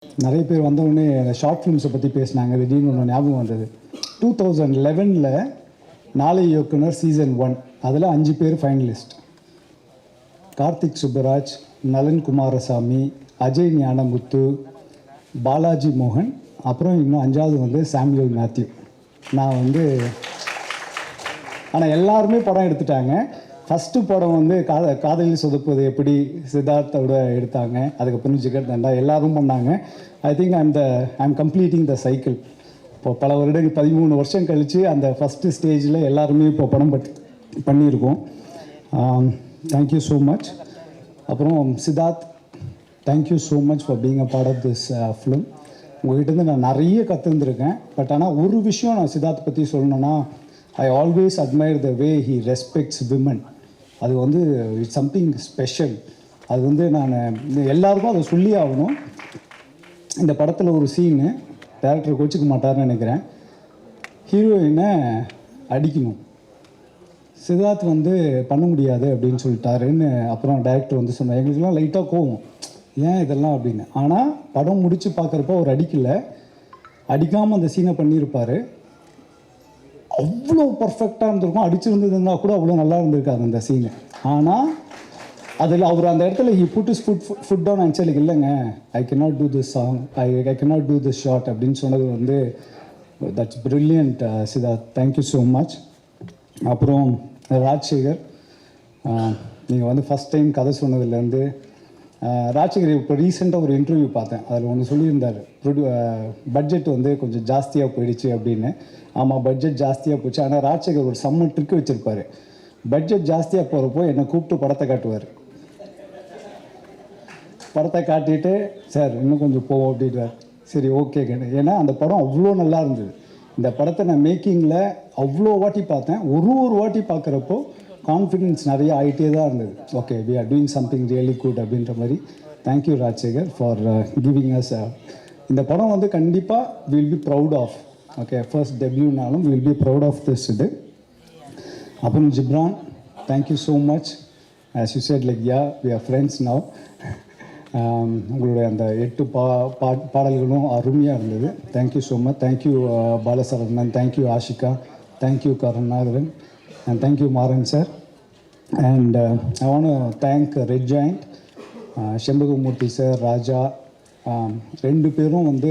நிறைய பேர் வந்தவுடனே அந்த ஷார்ட் ஃபிலிம்ஸை பற்றி பேசினாங்க. திடீர்னு ஒன்று ஞாபகம் வந்தது. 2011 நாளை இயக்குனர் சீசன் 1 அதில் 5 பேர் ஃபைனலிஸ்ட். கார்த்திக் சுப்பராஜ், நலன் குமாரசாமி, அஜய் ஞானமுத்து, பாலாஜி மோகன், அப்புறம் இன்னும் 5வது வந்து சாமுவேல் மேத்யூ. நான் வந்து ஆனால் எல்லாருமே படம் எடுத்துட்டாங்க. ஃபஸ்ட்டு படம் வந்து காதலில் சொதப்புவது எப்படி சித்தார்த்தோட எடுத்தாங்க. அதுக்கப்புறம் ஜிகர் தண்டா எல்லாரும் பண்ணாங்க. I think I'm completing the cycle. இப்போ பல வருடங்கள் 13 வருஷம் கழித்து அந்த ஃபஸ்ட்டு ஸ்டேஜில் எல்லாருமே இப்போ படம் பண்ணியிருக்கோம். Thank you so much. அப்புறம் Siddharth, thank you so much for being a part of this film. உங்கள்கிட்ட நான் நிறைய கற்றுருந்துருக்கேன். பட் ஆனால் ஒரு விஷயம் நான் சித்தார்த் பற்றி சொல்லணுன்னா, I always admire the way he respects women. அது வந்து இட்ஸ் சம்திங் ஸ்பெஷல். அது வந்து நான் எல்லாருக்கும் அதை சொல்லி ஆகணும். இந்த படத்தில் ஒரு சீனு டேரக்டர் கோச்சிக்க மாட்டார்னு நினைக்கிறேன். ஹீரோயினை அடிக்கணும். சித்தார்த் வந்து பண்ண முடியாது அப்படின்னு சொல்லிட்டாருன்னு அப்புறம் டேரக்டர் வந்து சொன்னார். எங்களுக்கெல்லாம் லைட்டாக கோவம், ஏன் இதெல்லாம் அப்படின்னு. ஆனால் படம் முடித்து பார்க்குறப்போ அவர் அடிக்காமல் அந்த சீனை பண்ணியிருப்பார். அவ்வளோ பர்ஃபெக்டாக இருந்திருக்கும். அடிச்சிருந்ததுன்னா கூட அவ்வளோ நல்லா இருந்திருக்காது அந்த சீனு. ஆனால் அதில் அவர் அந்த இடத்துல he put his foot down and செல்லுக்கு இல்லைங்க, I cannot do this song, I cannot do this shot அப்படின்னு சொன்னது வந்து that's brilliant Siddharth. Thank you so much. அப்புறம் ராஜ்சேகர், நீங்கள் வந்து ஃபஸ்ட் டைம் கதை சொன்னதுலேருந்து ராஜ்சேகர் இப்போ ரீசெண்டாக ஒரு இன்டர்வியூ பார்த்தேன். அதில் ஒன்று சொல்லியிருந்தார், பட்ஜெட் வந்து கொஞ்சம் ஜாஸ்தியாக போயிடுச்சு அப்படின்னு. ஆமாம், பட்ஜெட் ஜாஸ்தியாக போச்சு. ஆனால் ராஜ்சேகர் ஒரு செம்ம ட்ரிக்கு வச்சுருப்பார். பட்ஜெட் ஜாஸ்தியாக போகிறப்போ என்னை கூப்பிட்டு படத்தை காட்டுவார். படத்தை காட்டிட்டு சார் இன்னும் கொஞ்சம் போவோம் அப்படின்றார். சரி ஓகே கேட்டு. ஏன்னா அந்த படம் அவ்வளோ நல்லா இருந்தது. இந்த படத்தை நான் மேக்கிங்கில் அவ்வளோ வாட்டி பார்த்தேன். ஒரு வாட்டி பார்க்குறப்போ கான்ஃபிடென்ஸ் நிறைய ஆகிட்டே தான் இருந்தது. Okay, we are doing something really good அப்படின்ற மாதிரி. Thank you Rajshekar for giving us. இந்த படம் வந்து கண்டிப்பாக will be proud of. Okay, first டெபியூனாலும் will be proud of this இது. அப்புறம் Ghibran, thank you so much. As you said like yeah we are friends now. உங்களுடைய அந்த 8 பாடல்களும் அருமையாக இருந்தது. Thank you so much. Thank you Balasaravanan, thank you Ashika, thank you Karunakaran, and thank you Maaran sir. And I want to thank Red Giant, Chembakamoorthy sir, Raja, 2 பேரும் வந்து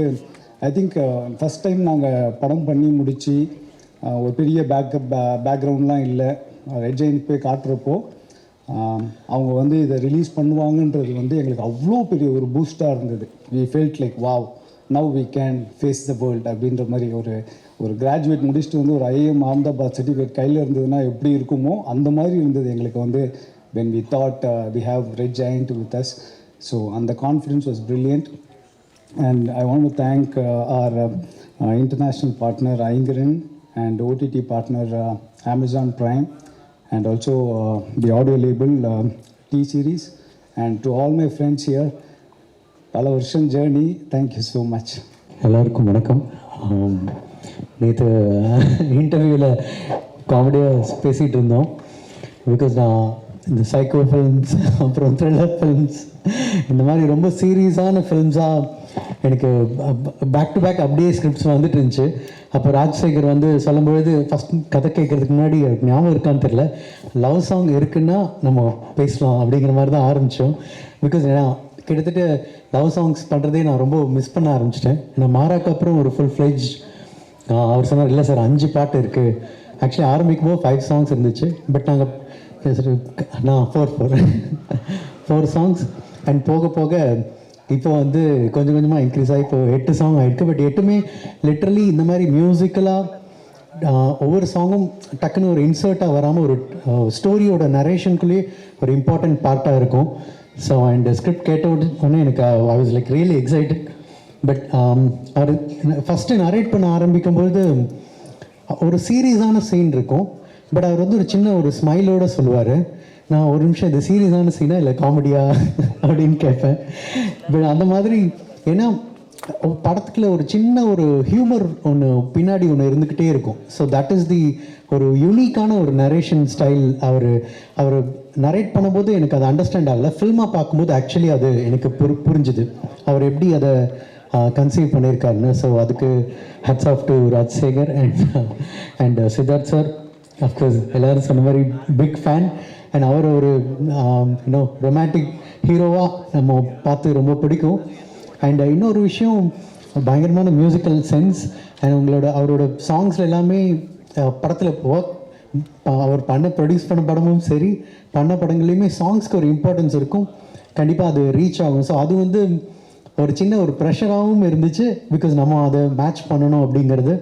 I think first time நாங்கள் படம் பண்ணி முடித்து ஒரு பெரிய பேக்ரவுண்ட்லாம் இல்லை. ரெட் ஜாயிண்ட் போய் காட்டுறப்போ அவங்க வந்து இதை ரிலீஸ் பண்ணுவாங்கன்றது வந்து எங்களுக்கு அவ்வளோ பெரிய ஒரு பூஸ்டாக இருந்தது. We felt like wow, now we can face the world அப்படின்ற மாதிரி. ஒரு கிராஜுவேட் முடிச்சுட்டு வந்து ஒரு ஐஏஎம் அஹமதாபாத் சர்டிஃபிகேட் கையில் இருந்ததுன்னா எப்படி இருக்குமோ அந்த மாதிரி இருந்தது எங்களுக்கு வந்து when we thought we have Red Giant with us. So and the confidence was brilliant. And I want to thank our international partner Aingaran and OTT partner Amazon Prime, and also the audio label T-Series, and to all my friends here, பல வருஷம் journey, thank you so much. எல்லாருக்கும் வணக்கம். நேற்று இன்டர்வியூவில் காமெடியாக பேசிகிட்டு இருந்தோம். Because நான் இந்த சைக்கோ ஃபில்ம்ஸ், அப்புறம் த்ரில்லர் ஃபில்ம்ஸ், இந்த மாதிரி ரொம்ப சீரியஸான ஃபில்ம்ஸாக எனக்கு பேக் டு பேக் அப்படியே ஸ்கிரிப்ட்ஸ் வந்துட்டு இருந்துச்சு. அப்போ ராஜ்சேகர் வந்து சொல்லும்பொழுது ஃபஸ்ட் கதை கேட்குறதுக்கு முன்னாடி ஞாபகம் இருக்கான்னு தெரில, லவ் சாங் இருக்குன்னா நம்ம பேசலாம் அப்படிங்கிற மாதிரி தான் ஆரம்பித்தோம். பிகாஸ் ஏன்னா கிட்டத்தட்ட லவ் சாங்ஸ் பண்ணுறதே நான் ரொம்ப மிஸ் பண்ண ஆரம்பிச்சிட்டேன். நான் மாறாக்கு அப்புறம் ஒரு ஃபுல் ஃப்ளெஜ் அவர் சொன்னார், இல்லை சார் 5 பாட்டு இருக்குது. ஆக்சுவலி ஆரம்பிக்கும் போது 5 சாங்ஸ் இருந்துச்சு. பட் நாங்கள் நான் 4 சாங்ஸ் அண்ட் போக போக இப்போ வந்து கொஞ்சம் கொஞ்சமாக இன்க்ரீஸ் ஆகி இப்போ 8 சாங் ஆகிருக்கு. பட் 8மே லிட்ரலி இந்த மாதிரி மியூசிக்கலாக ஒவ்வொரு சாங்கும் டக்குன்னு ஒரு இன்சர்ட்டாக வராமல் ஒரு ஸ்டோரியோட நரேஷனுக்குள்ளேயே ஒரு இம்பார்ட்டண்ட் பார்ட்டாக இருக்கும். ஸோ அண்ட் ஸ்கிரிப்ட் கேட்ட உடனே எனக்கு I was like really excited. But அவர் ஃபஸ்ட்டு நரேட் பண்ண ஆரம்பிக்கும்போது ஒரு சீரியஸான சீன் இருக்கும். பட் அவர் வந்து ஒரு சின்ன ஒரு ஸ்மைலோடு சொல்லுவார், நான் ஒரு நிமிஷம் இது சீரியஸான சீனா இல்லை காமெடியா அப்படின்னு கேட்பேன். பட் அந்த மாதிரி ஏன்னா படத்துக்குள்ள ஒரு சின்ன ஒரு ஹியூமர் ஒன்று பின்னாடி ஒன்று இருந்துக்கிட்டே இருக்கும். ஸோ தட் இஸ் தி ஒரு யூனிக்கான ஒரு நரேஷன் ஸ்டைல். அவர் நரேட் பண்ணும்போது எனக்கு அதை அண்டர்ஸ்டாண்ட் ஆகலை. ஃபில்மாக பார்க்கும்போது ஆக்சுவலி அது எனக்கு புரிஞ்சுது. அவர் எப்படி அதை கன்சீவ் பண்ணியிருக்காருன்னு. ஸோ அதுக்கு hats off to Rajasekar and Siddharth sir. Of course எல்லோரும் சொன்ன மாதிரி பிக் ஃபேன். அண்ட் அவர் ஒரு இன்னும் ரொமான்டிக் ஹீரோவாக நம்ம பார்த்து ரொம்ப பிடிக்கும். அண்ட் இன்னொரு விஷயம், பயங்கரமான மியூசிக்கல் சென்ஸ். அண்ட் அவரோட சாங்ஸில் எல்லாமே படத்தில் அவர் ப்ரொடியூஸ் பண்ண படமும் சரி, பண்ண படங்கள்லையுமே சாங்ஸ்க்கு ஒரு இம்பார்ட்டன்ஸ் இருக்கும். கண்டிப்பாக அது ரீச் ஆகும். ஸோ அது வந்து ஒரு சின்ன ஒரு ப்ரெஷராகவும் இருந்துச்சு, பிகாஸ் நம்ம அதை மேட்ச் பண்ணணும் அப்படிங்கிறது.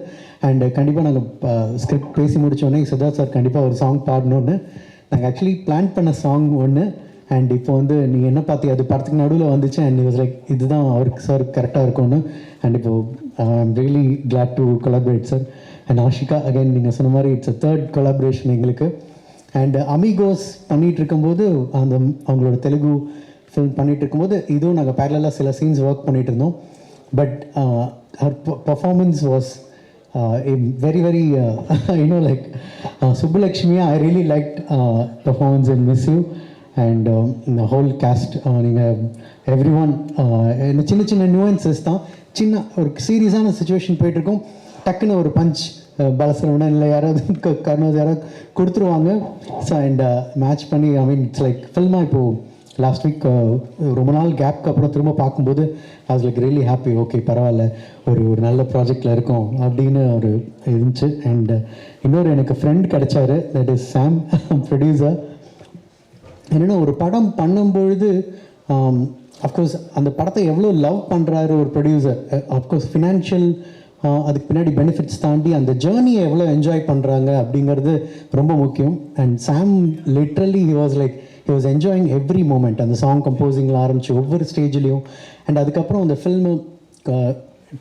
அண்ட் கண்டிப்பாக நாங்கள் ஸ்கிரிப்ட் பேசி முடித்தோடனே சித்தார்த் சார் கண்டிப்பாக ஒரு சாங் பாடணுன்னு நாங்கள் ஆக்சுவலி பிளான் பண்ண சாங் ஒன்று. அண்ட் இப்போ வந்து நீங்கள் என்ன பார்த்தி அது படத்துக்கு நடுவில் வந்துச்சு. அண்ட் வாஸ் லைக் இதுதான் அவருக்கு சார் கரெக்டாக இருக்கும்னு. அண்ட் இப்போது I'm really glad to collaborate sir. And Ashika again நீங்கள் சொன்ன மாதிரி இட்ஸ் அ தேர்ட் கொலாபரேஷன் எங்களுக்கு. அண்ட் அமிகோஸ் பண்ணிகிட்டு இருக்கும்போது அவங்களோட தெலுங்கு ஃபில்ம் பண்ணிகிட்டு இருக்கும்போது இதுவும் நாங்கள் பேரலாக சில சீன்ஸ் ஒர்க் பண்ணிகிட்டு இருந்தோம். But her performance was very very like Subbulakshmi, I really liked performance in Miss You. And the whole cast, everyone சின்ன சின்ன நியூவன்சஸ் தான். சின்ன ஒரு சீரியஸான சுச்சுவேஷன் போயிட்டுருக்கோம், டக்குன்னு ஒரு பஞ்ச் பாலசரவணன் இல்லை யாராவது கர்ணோஸ் யாராவது கொடுத்துருவாங்க. ஸோ அண்ட் மேட்ச் பண்ணி இட்ஸ் லைக் ஃபில்மாக இப்போது லாஸ்ட் வீக் ரொம்ப நாள் கேப்க்கு அப்புறம் திரும்ப பார்க்கும்போது ஐ was like really happy. Okay பரவாயில்ல, ஒரு நல்ல ப்ராஜெக்டில் இருக்கோம் அப்படின்னு ஒரு இருந்துச்சு. அண்ட் இன்னொரு எனக்கு ஃப்ரெண்ட் கிடைச்சாரு, தட் இஸ் சாம், ப்ரொடியூசர். என்னென்னா ஒரு படம் பண்ணும்பொழுது அஃப்கோர்ஸ் அந்த படத்தை எவ்வளோ லவ் பண்ணுறாரு ஒரு ப்ரொடியூசர், அஃப்கோர்ஸ் ஃபினான்ஷியல் அதுக்கு பின்னாடி பெனிஃபிட்ஸ் தாண்டி அந்த ஜேர்னியை எவ்வளோ என்ஜாய் பண்ணுறாங்க அப்படிங்கிறது ரொம்ப முக்கியம். And Sam literally he was enjoying every moment. அந்த சாங் கம்போசிங்கில் ஆரம்பித்து ஒவ்வொரு ஸ்டேஜ்லேயும். அண்ட் அதுக்கப்புறம் அந்த ஃபில்மு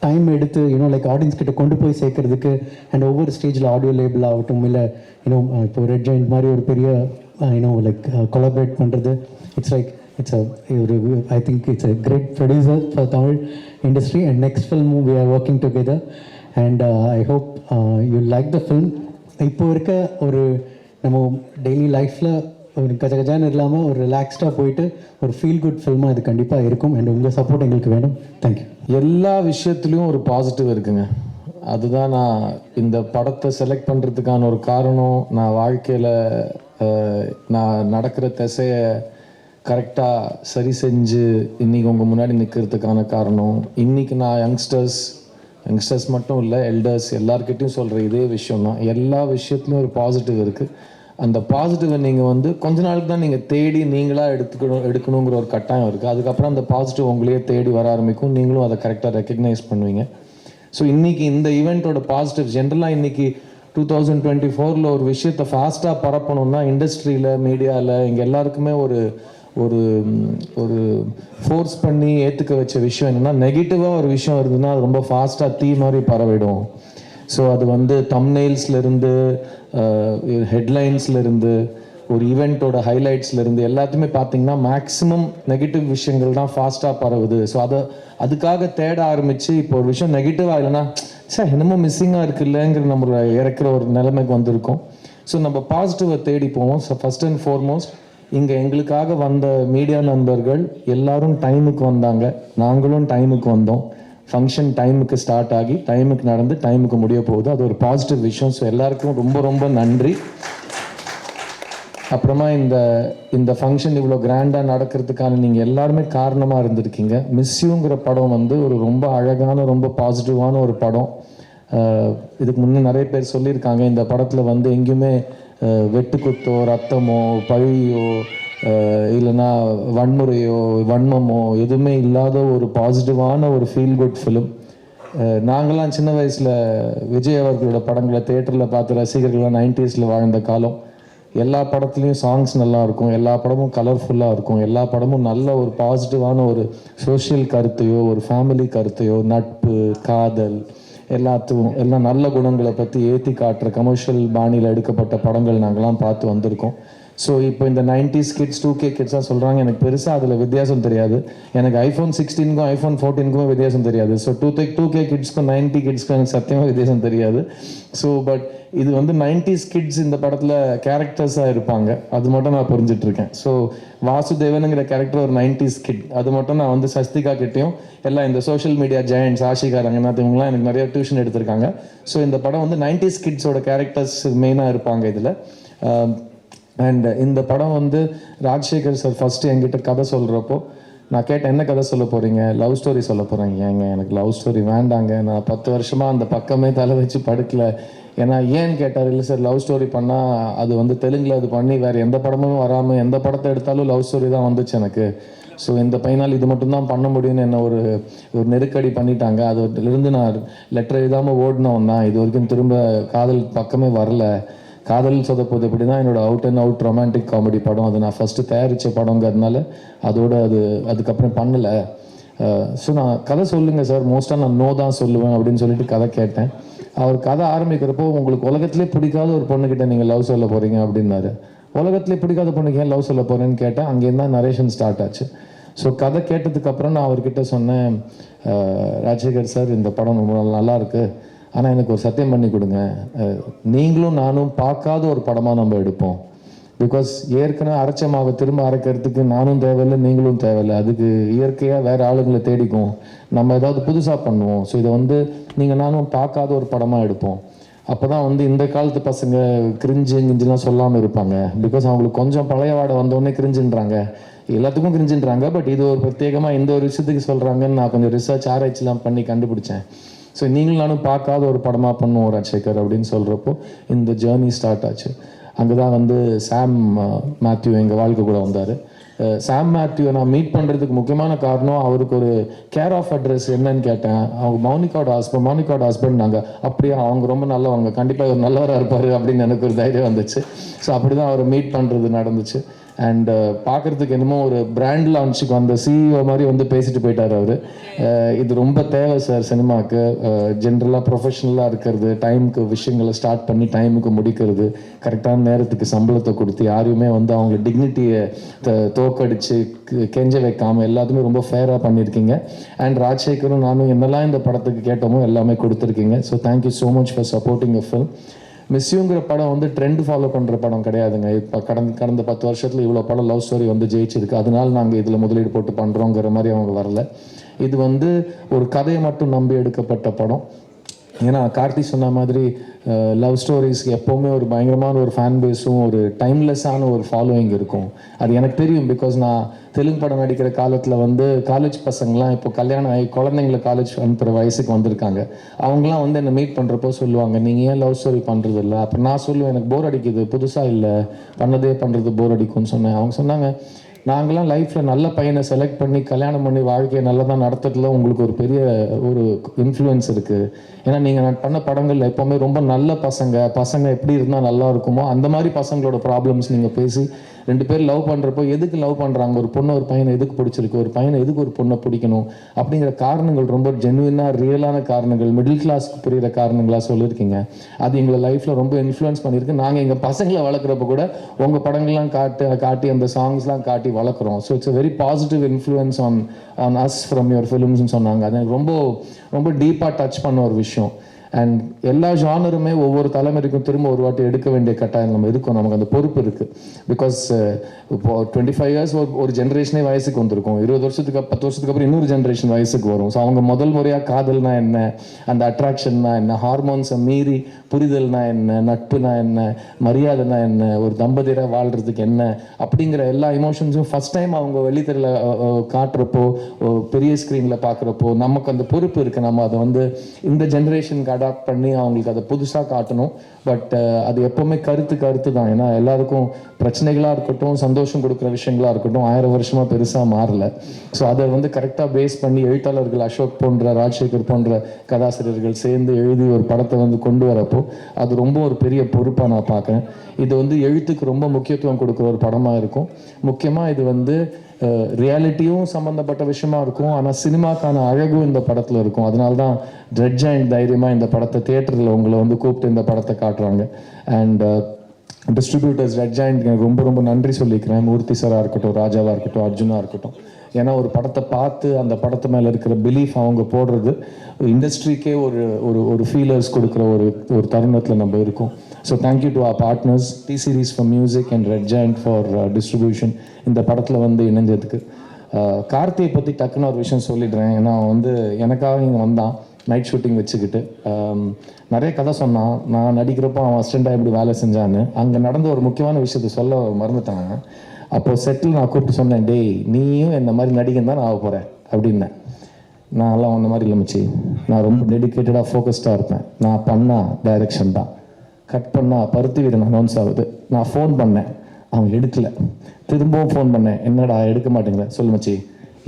டைம் எடுத்து லைக் ஆடியன்ஸ் கிட்ட கொண்டு போய் சேர்க்கறதுக்கு. அண்ட் ஒவ்வொரு ஸ்டேஜில் ஆடியோ லேபிள் ஆகட்டும், இல்லை இப்போ ரெட் ஜாயிண்ட் மாதிரி ஒரு பெரிய லைக் கொலாபரேட் பண்ணுறது. It's I think it's a great producer for Tamil industry. And next film we are working together. And I hope you like the film. இப்போ இருக்க ஒரு நம்ம டெய்லி லைஃப்பில் ஒரு கஜகஜான்னு இல்லாமல் ஒரு ரிலாக்ஸ்டாக போயிட்டு ஒரு ஃபீல் குட் ஃபில்மாக இது கண்டிப்பாக இருக்கும். அண்ட் உங்கள் சப்போர்ட் எங்களுக்கு வேணும். தேங்க்யூ. எல்லா விஷயத்துலையும் ஒரு பாசிட்டிவ் இருக்குங்க. அதுதான் நான் இந்த படத்தை செலக்ட் பண்ணுறதுக்கான ஒரு காரணம். நான் வாழ்க்கையில் நான் நடக்கிற திசையை கரெக்டாக சரி செஞ்சு இன்றைக்கி உங்கள் முன்னாடி நிற்கிறதுக்கான காரணம். இன்றைக்கி நான் யங்ஸ்டர்ஸ் மட்டும் இல்லை, எல்டர்ஸ் எல்லாருக்கிட்டையும் சொல்கிற இதே விஷயம் தான். எல்லா விஷயத்துலையும் ஒரு பாசிட்டிவ் இருக்குது. அந்த பாசிட்டிவை நீங்கள் கொஞ்ச நாளுக்கு தான் நீங்கள் தேடி நீங்களாக எடுக்கணுங்கிற ஒரு கட்டாயம் இருக்குது. அதுக்கப்புறம் அந்த பாசிட்டிவ் உங்களையே தேடி வர ஆரம்பிக்கும், நீங்களும் அதை கரெக்டாக ரெக்கக்னைஸ் பண்ணுவீங்க. ஸோ இன்றைக்கி இந்த ஈவெண்ட்டோட பாசிட்டிவ் ஜென்ரலாக இன்றைக்கி 2024 ஒரு விஷயத்தை ஃபாஸ்ட்டாக பரப்பணும்னா இண்டஸ்ட்ரியில், மீடியாவில் இங்கே எல்லாருக்குமே ஒரு ஒரு ஒரு ஃபோர்ஸ் பண்ணி ஏற்றுக்க வச்ச விஷயம் என்னென்னா, நெகட்டிவாக ஒரு விஷயம் இருந்ததுன்னா அது ரொம்ப ஃபாஸ்ட்டாக தீ மாதிரி பரவிடும். ஸோ அது தம்ப்நெயில்ஸ்லேருந்து ஹெட்லைன்ஸ்லேருந்து ஒரு ஈவெண்ட்டோட ஹைலைட்ஸ்லேருந்து எல்லாத்தையுமே பார்த்திங்கன்னா மேக்ஸிமம் நெகட்டிவ் விஷயங்கள் தான் ஃபாஸ்ட்டாக பரவுது. ஸோ அதுக்காக தேட ஆரம்பித்து இப்போ ஒரு விஷயம் நெகட்டிவாக இல்லைன்னா சார் என்னமோ மிஸ்ஸிங்காக இருக்குல்லங்கிற நம்மளோட இறக்குற ஒரு நிலைமைக்கு வந்திருக்கோம். ஸோ நம்ம பாசிட்டிவை தேடி போவோம். ஸோ ஃபஸ்ட் அண்ட் ஃபார்மோஸ்ட் இங்கே எங்களுக்காக வந்த மீடியா நண்பர்கள் எல்லாரும் டைமுக்கு வந்தாங்க, நாங்களும் டைமுக்கு வந்தோம். ஃபங்க்ஷன் டைமுக்கு ஸ்டார்ட் ஆகி டைமுக்கு நடந்து டைமுக்கு முடிய போகுது. அது ஒரு பாசிட்டிவ் விஷயம். ஸோ எல்லாருக்கும் ரொம்ப ரொம்ப நன்றி. அப்புறமா இந்த ஃபங்க்ஷன் இவ்வளோ கிராண்டாக நடக்கிறதுக்கான நீங்கள் எல்லாருமே காரணமாக இருந்திருக்கீங்க. மிஸ் யூங்கிற படம் ஒரு ரொம்ப அழகான ரொம்ப பாசிட்டிவான ஒரு படம். இதுக்கு முன்னே நிறைய பேர் சொல்லியிருக்காங்க, இந்த படத்தில் எங்கேயுமே வெட்டுக்குத்தோ ரத்தமோ பழியோ இல்லைன்னா வன்முறையோ வன்மமோ எதுவுமே இல்லாத ஒரு பாசிட்டிவான ஒரு ஃபீல் குட் ஃபிலிம். நாங்களாம் சின்ன வயசில் விஜய் அவர்களோட படங்களை தேட்டரில் பார்த்து ரசிகர்களாக 90s வாழ்ந்த காலம். எல்லா படத்துலேயும் சாங்ஸ் நல்லாயிருக்கும், எல்லா படமும் கலர்ஃபுல்லாக இருக்கும், எல்லா படமும் நல்ல ஒரு பாசிட்டிவான ஒரு சோஷியல் கருத்தையோ ஒரு ஃபேமிலி கருத்தையோ நட்பு காதல் எல்லாம் நல்ல குணங்களை பற்றி ஏற்றி காட்டுற கமர்ஷியல் பாணியில் எடுக்கப்பட்ட படங்கள் நாங்கள்லாம் பார்த்து வந்திருக்கோம். ஸோ இப்போ இந்த 90s கிட்ஸ் 2K கிட்ஸாக சொல்கிறாங்க, எனக்கு பெருசாக அதில் வித்தியாசம் தெரியாது. எனக்கு iPhone 16க்கும் iPhone 14க்கும் வித்தியாசம் தெரியாது. ஸோ 2K கிட்ஸ்க்கும் 90 கிட்ஸ்க்கும் எனக்கு சத்தியமாக வித்தியாசம் தெரியாது. ஸோ பட் இது வந்து 90s கிட்ஸ் இந்த படத்தில் கேரக்டர்ஸாக இருப்பாங்க, அது மட்டும் நான் புரிஞ்சிட்ருக்கேன். ஸோ வாசுதேவனுங்கிற கேரக்டர் ஒரு 90s கிட், அது மட்டும் நான் வந்து சஸ்திகா கிட்டேயும் எல்லாம் இந்த social media giants Ashika Ranganath இவங்கலாம் எனக்கு நிறைய டியூஷன் எடுத்திருக்காங்க. ஸோ இந்த படம் வந்து 90s கிட்ஸோட கேரக்டர்ஸ் மெயினாக இருப்பாங்க இதில். அண்ட் இந்த படம் வந்து ராஜசேகர் சார் ஃபஸ்ட்டு என்கிட்ட கதை சொல்கிறப்போ நான் கேட்டேன், என்ன கதை சொல்ல போகிறீங்க? லவ் ஸ்டோரி சொல்ல போகிறேங்க. ஏங்க எனக்கு லவ் ஸ்டோரி வேண்டாங்க, நான் 10 வருஷமாக அந்த பக்கமே தலை வச்சு படுக்கல. ஏன்னா ஏன்னு கேட்டார். இல்லை சார், லவ் ஸ்டோரி பண்ணால் அது வந்து தெலுங்கில் அது பண்ணி வேறு எந்த படமும் வராமல் எந்த படத்தை எடுத்தாலும் லவ் ஸ்டோரி தான் வந்துச்சு எனக்கு. ஸோ இந்த பையனால் இது மட்டும்தான் பண்ண முடியும்னு என்ன ஒரு நெருக்கடி பண்ணிட்டாங்க. அதுலேருந்து நான் லெட்டர் எழுதாமல் ஓடினவன் தான். இது வரைக்கும் திரும்ப காதல் பக்கமே வரல. காதல் சொதப்போது எப்படி தான் என்னோட out and out romantic comedy படம். அது நான் ஃபஸ்ட்டு தயாரித்த படங்கிறதுனால அதோட அதுக்கப்புறம் பண்ணலை. ஸோ நான் கதை சொல்லுங்கள் சார், மோஸ்ட்டாக நான் நோ தான் சொல்லுவேன் அப்படின்னு சொல்லிட்டு கதை கேட்டேன். அவர் கதை ஆரம்பிக்கிறப்போ, உங்களுக்கு உலகத்திலே பிடிக்காத ஒரு பொண்ணுக்கிட்ட நீங்கள் லவ் சொல்ல போகிறீங்க அப்படின்னாரு. உலகத்திலே பிடிக்காத பொண்ணுக்கு ஏன் லவ் சொல்ல போகிறேன்னு கேட்டேன். அங்கேருந்து தான் நரேஷன் ஸ்டார்ட் ஆச்சு. ஸோ கதை கேட்டதுக்கப்புறம் நான் அவர்கிட்ட சொன்னேன், ராஜசேகர் சார் இந்த படம் ரொம்ப நல்லா இருக்குது, ஆனால் எனக்கு ஒரு சத்தியம் பண்ணி கொடுங்க, நீங்களும் நானும் பார்க்காத ஒரு படமாக நம்ம எடுப்போம். பிகாஸ் ஏற்கனவே அரைச்ச மாவை திரும்ப அரைக்கிறதுக்கு நானும் தேவையில்லை, நீங்களும் தேவையில்லை. அதுக்கு இயற்கையாக வேறு ஆளுங்களை தேடிக்கும், நம்ம ஏதாவது புதுசாக பண்ணுவோம். ஸோ இதை வந்து நீங்கள் நானும் பார்க்காத ஒரு படமாக எடுப்போம். அப்போ தான் வந்து இந்த காலத்து பசங்க கிரிஞ்சுலாம் சொல்லாமல் இருப்பாங்க. பிகாஸ் அவங்களுக்கு கொஞ்சம் பழைய வாடை வந்தோடனே கிரிஞ்சுன்றாங்க, எல்லாத்துக்கும் கிரிஞ்சுன்றாங்க. பட் இது ஒரு பிரத்யேகமாக இந்த ஒரு விஷயத்துக்கு சொல்கிறாங்கன்னு நான் கொஞ்சம் ரிசர்ச் ஆராய்ச்சிலாம் பண்ணி கண்டுபிடிச்சேன். ஸோ நீங்களும் நானும் பார்க்காத ஒரு படமாக பண்ணுவோம் ராஜசேகர் அப்படின்னு சொல்கிறப்போ இந்த ஜேர்னி ஸ்டார்ட் ஆச்சு. அங்கே தான் வந்து சாம் மேத்யூ எங்கள் வாழ்க்கை கூட வந்தார். சாம் மேத்யூவை நான் மீட் பண்ணுறதுக்கு முக்கியமான காரணம், அவருக்கு ஒரு கேர் ஆஃப் அட்ரஸ் என்னன்னு கேட்டேன். அவங்க மௌனிகாவோட ஹஸ்பண்ட் நாங்கள். அப்படியே அவங்க ரொம்ப நல்லவங்க, கண்டிப்பாக ஒரு நல்லவராக இருப்பார் அப்படின்னு எனக்கு ஒரு தைரியம் வந்துச்சு. ஸோ அப்படி தான் அவரை மீட் பண்ணுறது நடந்துச்சு. அண்ட் பார்க்குறதுக்கு என்னமோ ஒரு பிராண்ட் லான்ச்சுக்கு வந்த சிஇஓ மாதிரி வந்து பேசிட்டு போயிட்டார் அவர். இது ரொம்ப தேவை சார் சினிமாவுக்கு, ஜென்ரலாக ப்ரொஃபஷ்னலாக இருக்கிறது, டைமுக்கு விஷயங்களை ஸ்டார்ட் பண்ணி டைமுக்கு முடிக்கிறது, கரெக்டான நேரத்துக்கு சம்பளத்தை கொடுத்து யாரையுமே வந்து அவங்க டிக்னிட்டியை தோக்கடிச்சு கெஞ்ச வைக்காமல் எல்லாத்துமே ரொம்ப ஃபேராக பண்ணியிருக்கீங்க. அண்ட் ராஜசேகரும் நானும் என்னெல்லாம் இந்த படத்துக்கு கேட்டோமோ எல்லாமே கொடுத்துருக்கீங்க. So thank you so much for supporting a film. மிஸ்யூங்கிற படம் வந்து ட்ரெண்ட் ஃபாலோ பண்ணுற படம் கிடையாதுங்க. இப்போ கடந்த 10 வருஷத்தில் இவ்வளோ படம் லவ் ஸ்டோரி வந்து ஜெயிச்சிருக்கு, அதனால நாங்கள் இதில் முதலீடு போட்டு பண்ணுறோங்கிற மாதிரி அவங்க வரல. இது வந்து ஒரு கதையை மட்டும் நம்பி எடுக்கப்பட்ட படம். ஏன்னா கார்த்தி சொன்ன மாதிரி லவ் ஸ்டோரிஸ்க்கு எப்போவுமே ஒரு பயங்கரமான ஒரு ஃபேன் பேஸும் ஒரு டைம்லெஸ்ஸான ஒரு ஃபாலோயிங் இருக்கும். அது எனக்கு தெரியும். பிகாஸ் நான் தெலுங்கு படம் நடிக்கிற காலத்தில் வந்து காலேஜ் பசங்களாம் இப்போ கல்யாணம் ஆகி குழந்தைங்களை காலேஜ் அனுப்புகிற வயசுக்கு வந்திருக்காங்க. அவங்களாம் வந்து என்னை மீட் பண்ணுறப்போ சொல்லுவாங்க, நீங்கள் ஏன் லவ் ஸ்டோரி பண்ணுறது இல்லை? அப்போ நான் சொல்லுவேன், எனக்கு போர் அடிக்குது, புதுசாக இல்லை, பண்ணுறது போர் அடிக்கும்னு சொன்னேன். அவங்க சொன்னாங்க, நாங்களாம் லைஃப்பில் நல்ல பையனை செலக்ட் பண்ணி கல்யாணம் பண்ணி வாழ்க்கையை நல்லா தான் நடத்துறதுல உங்களுக்கு ஒரு பெரிய ஒரு இன்ஃப்ளூயன்ஸ் இருக்குது. ஏன்னா நீங்கள் பண்ண படங்கள் எப்போவுமே ரொம்ப நல்ல பசங்க எப்படி இருந்தால் நல்லா இருக்குமோ அந்த மாதிரி பசங்களோட ப்ராப்ளம்ஸ் நீங்கள் பேசி 2 பேர் லவ் பண்ணுறப்போ எதுக்கு லவ் பண்ணுறாங்க, ஒரு பொண்ணை ஒரு பையனை எதுக்கு பிடிச்சிருக்கு, ஒரு பையனை எதுக்கு ஒரு பொண்ணை பிடிக்கணும் அப்படிங்கிற காரணங்கள் ரொம்ப ஜென்வினாக ரியலான காரணங்கள், மிடில் கிளாஸ்க்கு புரிகிற காரணங்களாக சொல்லியிருக்கீங்க. அது எங்களை லைஃப்பில் ரொம்ப இன்ஃப்ளூயன்ஸ் பண்ணியிருக்கு. நாங்கள் எங்கள் பசங்களை வளர்க்குறப்ப கூட உங்கள் படங்கள்லாம் காட்டி அந்த சாங்ஸ்லாம் காட்டி வளர்க்குறோம். So it's a very positive influence on us from your films சொன்னாங்க. அது எனக்கு ரொம்ப ரொம்ப டீப்பாக டச் பண்ண ஒரு விஷயம். அண்ட் எல்லா ஜானருமே ஒவ்வொரு தலைமுறைக்கும் திரும்ப ஒரு வாட்டி எடுக்க வேண்டிய கட்டாயம் நம்ம இருக்கும், நமக்கு அந்த பொறுப்பு இருக்குது. பிகாஸ் இப்போ 25 இயர்ஸ் ஒரு ஜென்ரேஷனே வயசுக்கு வந்திருக்கும், 20 வருஷத்துக்கு 10 வருஷத்துக்கு அப்புறம் இன்னொரு ஜென்ரேஷன் வயசுக்கு வரும். ஸோ அவங்க முதல் முறையாக காதல்னா என்ன, அந்த அட்ராக்ஷன்னா என்ன, ஹார்மோன்ஸை மீறி புரிதல்னா என்ன, நட்புனா என்ன, மரியாதைனா என்ன, ஒரு தம்பதியராக வாழ்கிறதுக்கு என்ன அப்படிங்கிற எல்லா இமோஷன்ஸும் ஃபஸ்ட் டைம் அவங்க வெளித்தரில் காட்டுறப்போ, பெரிய ஸ்க்ரீனில் பார்க்குறப்போ நமக்கு அந்த பொறுப்பு இருக்குது. நம்ம அதை வந்து இந்த ஜென்ரேஷனுக்கு அடாப்ட் பண்ணி அவங்களுக்கு அதை புதுசாக காட்டணும். பட் அது எப்போவுமே கருத்து தான். ஏன்னா எல்லாருக்கும் பிரச்சனைகளாக இருக்கட்டும், சந்தோஷம் கொடுக்குற விஷயங்களாக இருக்கட்டும் 1000 வருஷமாக பெருசாக மாறல. ஸோ அதை வந்து கரெக்டாக பேஸ் பண்ணி எழுத்தாளர்கள் அசோக் போன்ற, ராஜசேகர் போன்ற கதாசிரியர்கள் சேர்ந்து எழுதி ஒரு படத்தை வந்து கொண்டு வரப்போ அது ரொம்ப ஒரு பெரிய பொறுப்பாக நான் பார்க்குறேன். இது வந்து எழுத்துக்கு ரொம்ப முக்கியத்துவம் கொடுக்குற ஒரு படமாக இருக்கும். முக்கியமாக இது வந்து ரியாலிட்டியும் சம்மந்தப்பட்ட விஷயமா இருக்கும், ஆனால் சினிமாக்கான அழகும் இந்த படத்தில் இருக்கும். அதனால தான் ரெட் ஜாயிண்ட் தைரியமாக இந்த படத்தை தியேட்டரில் உங்களை வந்து கூப்பிட்டு இந்த படத்தை காட்டுறாங்க. அண்ட் டிஸ்ட்ரிபியூட்டர்ஸ் ரெட் ஜாயிண்ட் எனக்கு ரொம்ப ரொம்ப நன்றி சொல்லிக்கிறேன். மூர்த்தி சாராக இருக்கட்டும், ராஜாவாக இருக்கட்டும், அர்ஜுனாக இருக்கட்டும். ஏன்னா ஒரு படத்தை பார்த்து அந்த படத்து மேலே இருக்கிற பிலீஃப் அவங்க போடுறது இண்டஸ்ட்ரிக்கே ஒரு ஒரு ஒரு ஃபீலர்ஸ் கொடுக்குற ஒரு தருணத்தில் நம்ம இருக்கோம். So thank you to our partners T Series for music and Red Giant for distribution இந்த படத்தில் வந்து இணைஞ்சதுக்கு. கார்த்தியை பற்றி டக்குன்னு ஒரு விஷயம் சொல்லிடுறேன். ஏன்னா வந்து எனக்காக இங்கே வந்தான் நைட் ஷூட்டிங் வச்சுக்கிட்டு நிறைய கதை சொன்னான். நான் நடிக்கிறப்போ அவன் அசிஸ்டண்டாக எப்படி வேலை செஞ்சான்னு. அங்கே நடந்த ஒரு முக்கியமான விஷயத்தை சொல்ல மறந்துட்டாங்க. அப்போது செட்டில் நான் கூப்பிட்டு சொன்னேன், டேய் நீயும் இந்த மாதிரி நடிகன் தான் நான் ஆக போகிறேன் அப்படின்னேன். நான் எல்லாம் அந்த மாதிரி இல்லை மச்சி, நான் ரொம்ப டெடிக்கேட்டடாக ஃபோக்கஸ்டாக இருப்பேன். நான் பண்ணால் டைரக்ஷன் தான், கட் பண்ணால் பருத்தி வீரன் அனௌன்ஸ் ஆகுது. நான் ஃபோன் பண்ணேன், அவன் எடுக்கலை. திரும்பவும் ஃபோன் பண்ணேன், என்னடா எடுக்க மாட்டேங்கிற, சொல்லு மச்சி.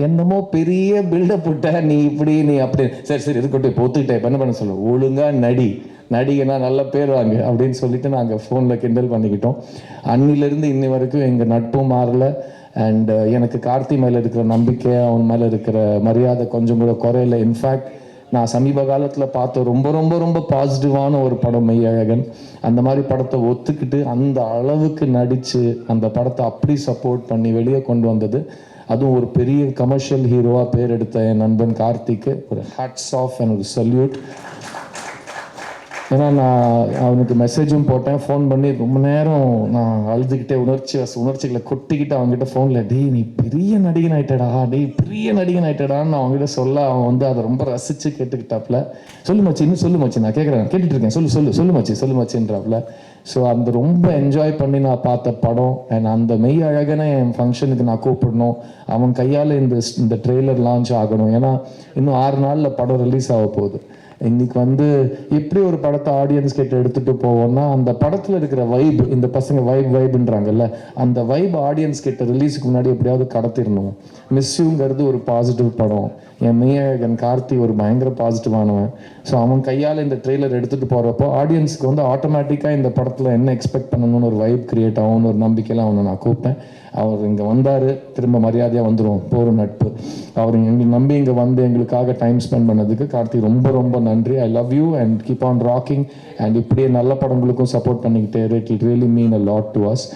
என்னமோ பெரிய பில்டப் விட்ட, நீ இப்படி நீ அப்படி, சரி சரி இதுக்கிட்ட பொத்துக்கிட்டே இப்போ என்ன பண்ண சொல்ல, ஒழுங்காக நடிகனா நல்ல பேர் வாங்க அப்படின்னு சொல்லிட்டு நாங்கள் ஃபோனில் கிண்டல் பண்ணிக்கிட்டோம். அன்னிலேருந்து இன்னி வரைக்கும் எங்கள் நட்பும் மாறல. அண்ட் எனக்கு கார்த்தி மேலே இருக்கிற நம்பிக்கை, அவன் மேலே இருக்கிற மரியாதை கொஞ்சம் கூட குறையில. இன்ஃபேக்ட் நான் சமீப காலத்தில் பார்த்த ரொம்ப ரொம்ப ரொம்ப பாசிட்டிவான ஒரு படம் மெய்யழகன். அந்த மாதிரி படத்தை ஒத்துக்கிட்டு அந்த அளவுக்கு நடித்து அந்த படத்தை அப்படி சப்போர்ட் பண்ணி வெளியே கொண்டு வந்தது, அதுவும் ஒரு பெரிய கமர்ஷியல் ஹீரோவாக பேர் எடுத்த என் நண்பன் கார்த்திக்கு ஒரு ஹேட்ஸ் ஆஃப் அண்ட் ஒரு சல்யூட். ஏன்னா நான் அவனுக்கு மெசேஜும் போட்டேன், ஃபோன் பண்ணி ரொம்ப நேரம் நான் அழுதுகிட்டே உணர்ச்சிகளை கொட்டிக்கிட்டு அவங்ககிட்ட ஃபோனில், டேய் நீ பெரிய நடிகன் ஆகிட்டடா, டேய் பெரிய நடிகன் ஆகிட்டடான்னு அவங்ககிட்ட சொல்ல அவன் வந்து அதை ரொம்ப ரசித்து கேட்டுக்கிட்டாப்புல. சொல்லு மச்சி, இன்னும் சொல்லு மச்சி, நான் கேட்குறேன், கேட்டுட்டு இருக்கேன், சொல்லு மச்சின்றாப்புல. ஸோ அந்த ரொம்ப என்ஜாய் பண்ணி நான் பார்த்த படம். அண்ட் அந்த மெய் அழகனை என் ஃபங்க்ஷனுக்கு நான் கூப்பிடணும், அவன் கையால் இந்த ட்ரெய்லர் லான்ச் ஆகணும். ஏன்னா இன்னும் 6 நாளில் படம் ரிலீஸ் ஆக போகுது. இன்னைக்கு வந்து எப்படி ஒரு படத்தை ஆடியன்ஸ் கிட்ட எடுத்துகிட்டு போவோம்னா, அந்த படத்தில் இருக்கிற வைப், இந்த பசங்க வைப்ன்றாங்கல்ல, அந்த வைப் ஆடியன்ஸ் கிட்ட ரிலீஸுக்கு முன்னாடி எப்படியாவது கடத்திடணும். மிஸ்யூங்கிறது ஒரு பாசிட்டிவ் படம். என் மெய்யழகன் கார்த்தி ஒரு பயங்கர பாசிட்டிவானவன். ஸோ அவன் கையால் இந்த ட்ரெய்லர் எடுத்துகிட்டு போகிறப்போ ஆடியன்ஸுக்கு வந்து ஆட்டோமேட்டிக்காக இந்த படத்தில் என்ன எக்ஸ்பெக்ட் பண்ணணும்னு ஒரு வைப் கிரியேட் ஆகும்னு ஒரு நம்பிக்கையில் அவனை நான் கூப்பிட்டேன். அவர் இங்கே வந்தார், திரும்ப மரியாதையாக வந்துடும், போகிற நட்பு. அவர் எங்களுக்கு நம்பி இங்கே வந்து எங்களுக்காக டைம் ஸ்பெண்ட் பண்ணதுக்கு கார்த்தி ரொம்ப ரொம்ப நன்றி. ஐ love you and keep on rocking. And இப்படியே நல்ல படங்களுக்கும் சப்போர்ட் பண்ணிக்கிட்டே, it will really mean a lot to us.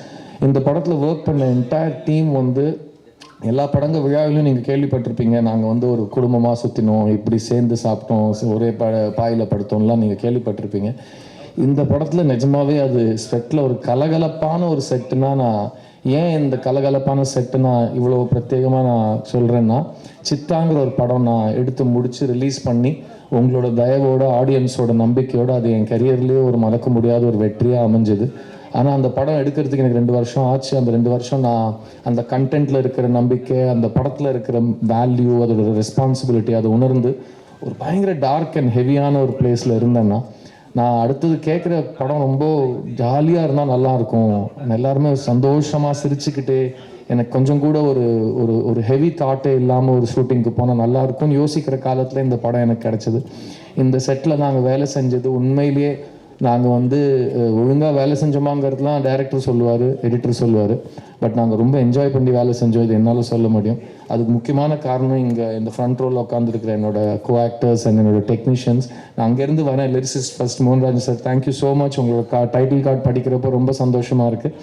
இந்த படத்தில் ஒர்க் பண்ண என்டையர் டீம் வந்து எல்லா படங்க விழாவிலையும் நீங்கள் கேள்விப்பட்டிருப்பீங்க, நாங்கள் வந்து ஒரு குடும்பமாக சுற்றினோம், இப்படி சேர்ந்து சாப்பிட்டோம், ஒரே பாயில் படுத்தோம்லாம் நீங்கள் கேள்விப்பட்டிருப்பீங்க. இந்த படத்தில் நிஜமாவே அது செட்டில் ஒரு கலகலப்பான ஒரு செட்டுனா, நான் ஏன் இந்த கலகலப்பான செட்டு நான் இவ்வளோ பிரத்யேகமாக நான் சொல்கிறேன்னா, சித்தாங்கிற ஒரு படம் நான் எடுத்து முடித்து ரிலீஸ் பண்ணி உங்களோட தயவோட ஆடியன்ஸோட நம்பிக்கையோடு அது என் கரியர்லேயே ஒரு மறக்க முடியாத ஒரு வெற்றியாக அமைஞ்சது. ஆனால் அந்த படம் எடுக்கிறதுக்கு எனக்கு 2 வருஷம் ஆச்சு. அந்த 2 வருஷம் நான் அந்த கண்டென்ட்டில் இருக்கிற நம்பிக்கை, அந்த படத்தில் இருக்கிற வேல்யூ, அதோட ரெஸ்பான்சிபிலிட்டி அதை உணர்ந்து ஒரு பயங்கர டார்க் அண்ட் ஹெவியான ஒரு பிளேஸில் இருந்தேன்னா, நான் அடுத்தது கேட்குற படம் ரொம்ப ஜாலியாக இருந்தால் நல்லாயிருக்கும், எல்லாருமே சந்தோஷமாக சிரிச்சுக்கிட்டே, எனக்கு கொஞ்சம் கூட ஒரு ஒரு ஒரு ஹெவி தாட்டே இல்லாமல் ஒரு ஷூட்டிங்க்கு போனால் நல்லாயிருக்கும்னு யோசிக்கிற காலத்தில் இந்த படம் எனக்கு கிடச்சிது. இந்த செட்டில் நாங்கள் வேலை செஞ்சது உண்மையிலேயே நாங்கள் வந்து ஒழுங்காக வேலை செஞ்சோமாங்கிறதுலாம் டைரக்டர் சொல்லுவார், எடிட்டர் சொல்லுவார். பட் நாங்கள் ரொம்ப என்ஜாய் பண்ணி வேலை செஞ்சோம், இது என்னால் சொல்ல முடியும். அதுக்கு முக்கியமான காரணம் இங்கே இந்த ஃப்ரண்ட் ரோலில் உட்காந்துருக்கிற என்னோட கோ ஆக்டர்ஸ் அண்ட் என்னோட டெக்னீஷியன்ஸ். நான் அங்கேருந்து வரேன், lyricist first Mohanraj sir, thank you so much. உங்களோட டைட்டில் கார்டு படிக்கிறப்போ ரொம்ப சந்தோஷமாக இருக்குது.